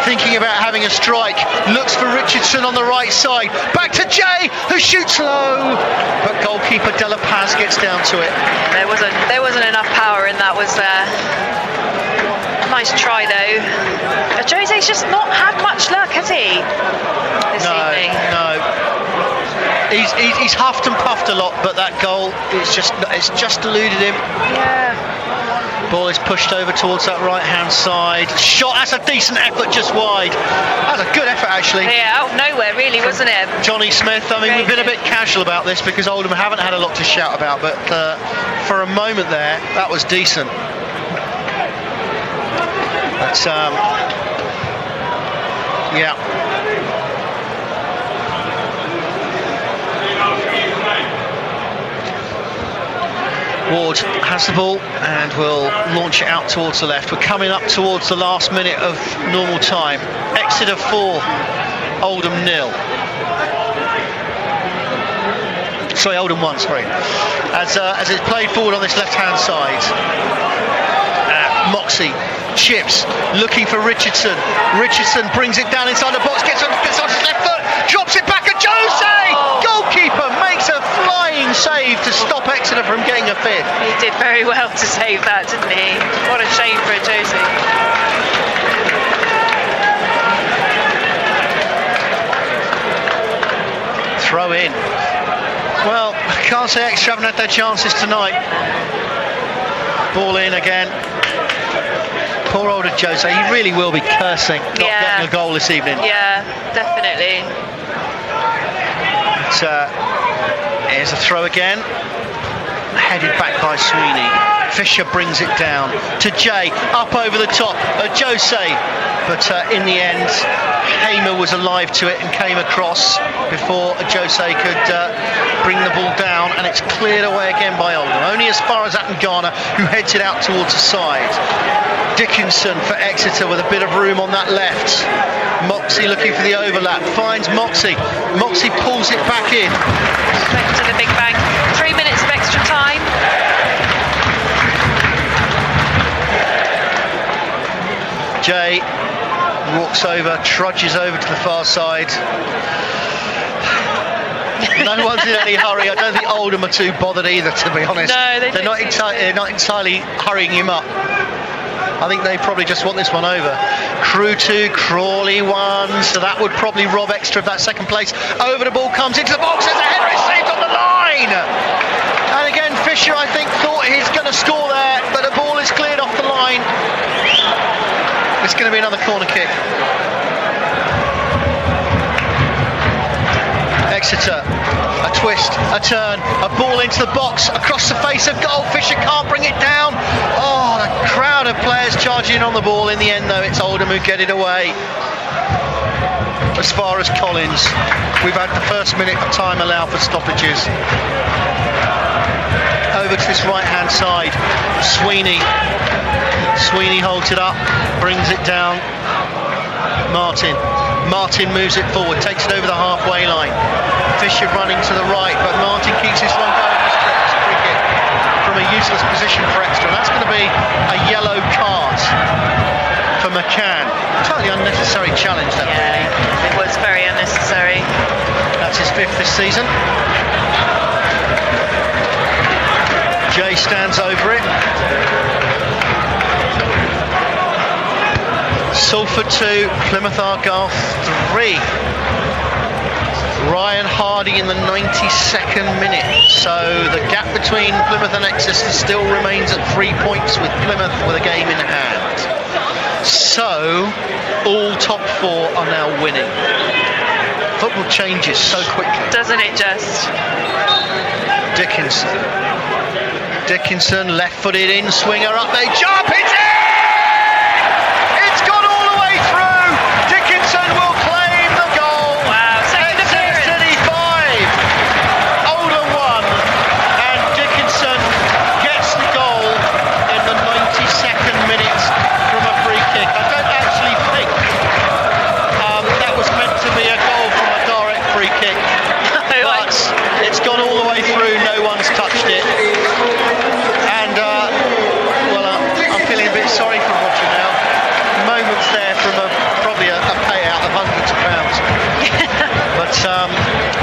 thinking about having a strike, looks for Richardson on the right side. Back to Jay, who shoots low, but goalkeeper De La Paz gets down to it. There wasn't enough power in that, was there? Nice try though. Jose's just not had much luck, has he? This evening? No. He's huffed and puffed a lot, but that goal it's just eluded him. Yeah. Ball is pushed over towards that right-hand side. Shot, that's a decent effort, just wide. That's a good effort, actually. Yeah, out of nowhere, really, wasn't it? Johnny Smith. I mean, we've been a bit casual about this because Oldham haven't had a lot to shout about, but for a moment there, that was decent. But, yeah. Ward has the ball and will launch it out towards the left. We're coming up towards the last minute of normal time. Exeter 4, Oldham 0. Sorry, Oldham 1, sorry. As it's played forward on this left-hand side. Moxey chips, looking for Richardson. Richardson brings it down inside the box, gets on his left foot, drops it back at Jose! Goalkeeper makes a flying save to stop Exeter from getting a fifth. He did very well to save that, didn't he? What a shame for Jose. Throw in. Well, I can't say Exeter haven't had their chances tonight. Ball in again. Poor old Jose, he really will be cursing not getting a goal this evening. Yeah, definitely. Here's a throw again. Headed back by Sweeney. Fisher brings it down to Jay, up over the top at Jose. But in the end, Hamer was alive to it and came across before Jose could bring the ball down, and it's cleared away again by Oldham. Only as far as Attangana, who heads it out towards the side. Dickinson for Exeter with a bit of room on that left. Moxey looking for the overlap, finds Moxey. Moxey pulls it back in. Straight to the Big Bang. 3 minutes of extra time. Jay walks over, trudges over to the far side. No one's in any hurry. I don't think Oldham are too bothered either, to be honest. No, they're not entirely hurrying him up. I think they probably just want this one over. Crew 2, Crawley 1, so that would probably rob Exeter of that second place. Over the ball comes into the box, there's a header, it's saved on the line! And again, Fisher, I think, thought he's going to score there, but the ball is cleared off the line. It's going to be another corner kick. Exeter, a twist, a turn, a ball into the box, across the face of goal. Fisher can't bring it down. Oh, the crowd of players charging in on the ball. In the end, though, it's Oldham who get it away. As far as Collins, we've had the first minute of time allowed for stoppages. Over to this right-hand side, Sweeney holds it up, brings it down. Martin moves it forward, takes it over the halfway line. Fisher running to the right, but Martin keeps his run going. It's a free kick from a useless position for Exeter, and that's going to be a yellow card for McCann. Totally unnecessary challenge, that really. It was very unnecessary. That's his 5th this season. Jay stands over it. Salford 2, Plymouth Argyle 3. Ryan Hardy in the 92nd minute. So the gap between Plymouth and Exeter still remains at 3 points, with Plymouth with a game in hand. So all top 4 are now winning. Football changes so quickly. Doesn't it just? Dickinson, left-footed in, swinger up, they jump, it's in! It's gone all the way through! Dickinson will claim the goal! Wow, second Exeter City 5, Oldham 1, and Dickinson gets the goal in the 92nd minute from a free kick. I don't actually think that was meant to be a goal from a direct free kick, but it's gone all the way through, no one's touched it. I'm feeling a bit sorry for Roger now. Moments there from probably a payout of hundreds of pounds. But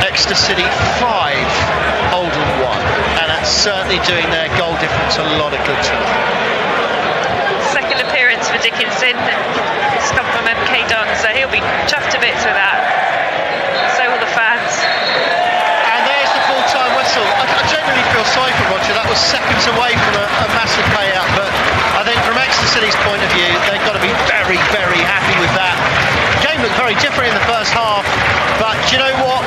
Exeter City 5, Oldham 1, and that's certainly doing their goal difference a lot of good tonight. Second appearance for Dickinson, stumped from MK Don, so he'll be chuffed to bits with that. So will the fans. And there's the full-time whistle. I genuinely feel sorry for Roger. That was seconds away from a massive payout, but I think from Exeter City's point of view, they've got to be very, very happy with that. The game looked very different in the first half, but do you know what?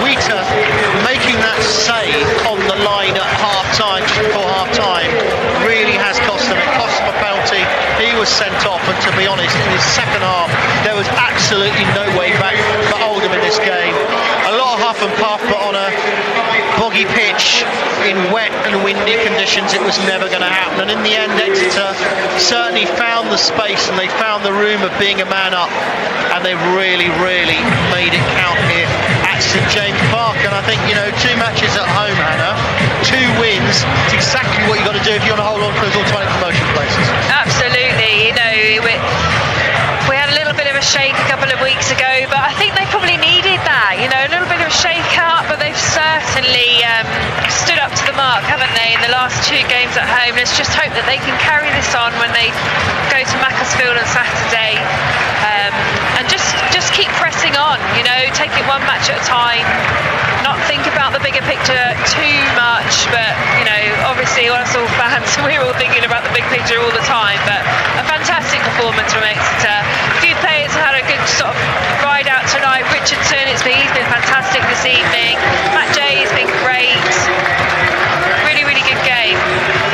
Wheater making that save on the line at half-time, just before half-time, really has cost them. It cost them a penalty. He was sent off, and to be honest, in his second half, there was absolutely no way back for Oldham in this game. A lot of huff and puff, but on a boggy pitch in wet and windy conditions, it was never going to happen. And in the end, Exeter certainly found the space, and they found the room of being a man up, and they really, really made it count here at St James Park. And I think, 2 matches at home, Hannah, 2 wins, it's exactly what you've got to do if you want to hold on to those automatic promotion places. Absolutely. We had a little bit of a shake a couple of weeks ago, but I think they probably needed that, a little bit of a shake up, but they've certainly stood up to the mark, haven't they, in the last 2 games at home. Let's just hope that they can carry this on when they go to Macclesfield on Saturday, and just keep pressing on, take it 1 match at a time, not think about the bigger picture too much, but obviously us all fans, we're all thinking about the big picture all the time. But a fantastic performance from Exeter. A few players had a good sort of ride out tonight. Richardson, he's been fantastic this evening. Matt J has been great. Really, really good game.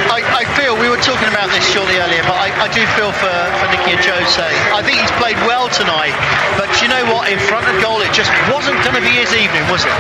I feel, we were talking about this shortly earlier, but I do feel for Nicky and Jose. I think he's played well tonight, but you know what, in front of goal it just wasn't going to be his evening, was it?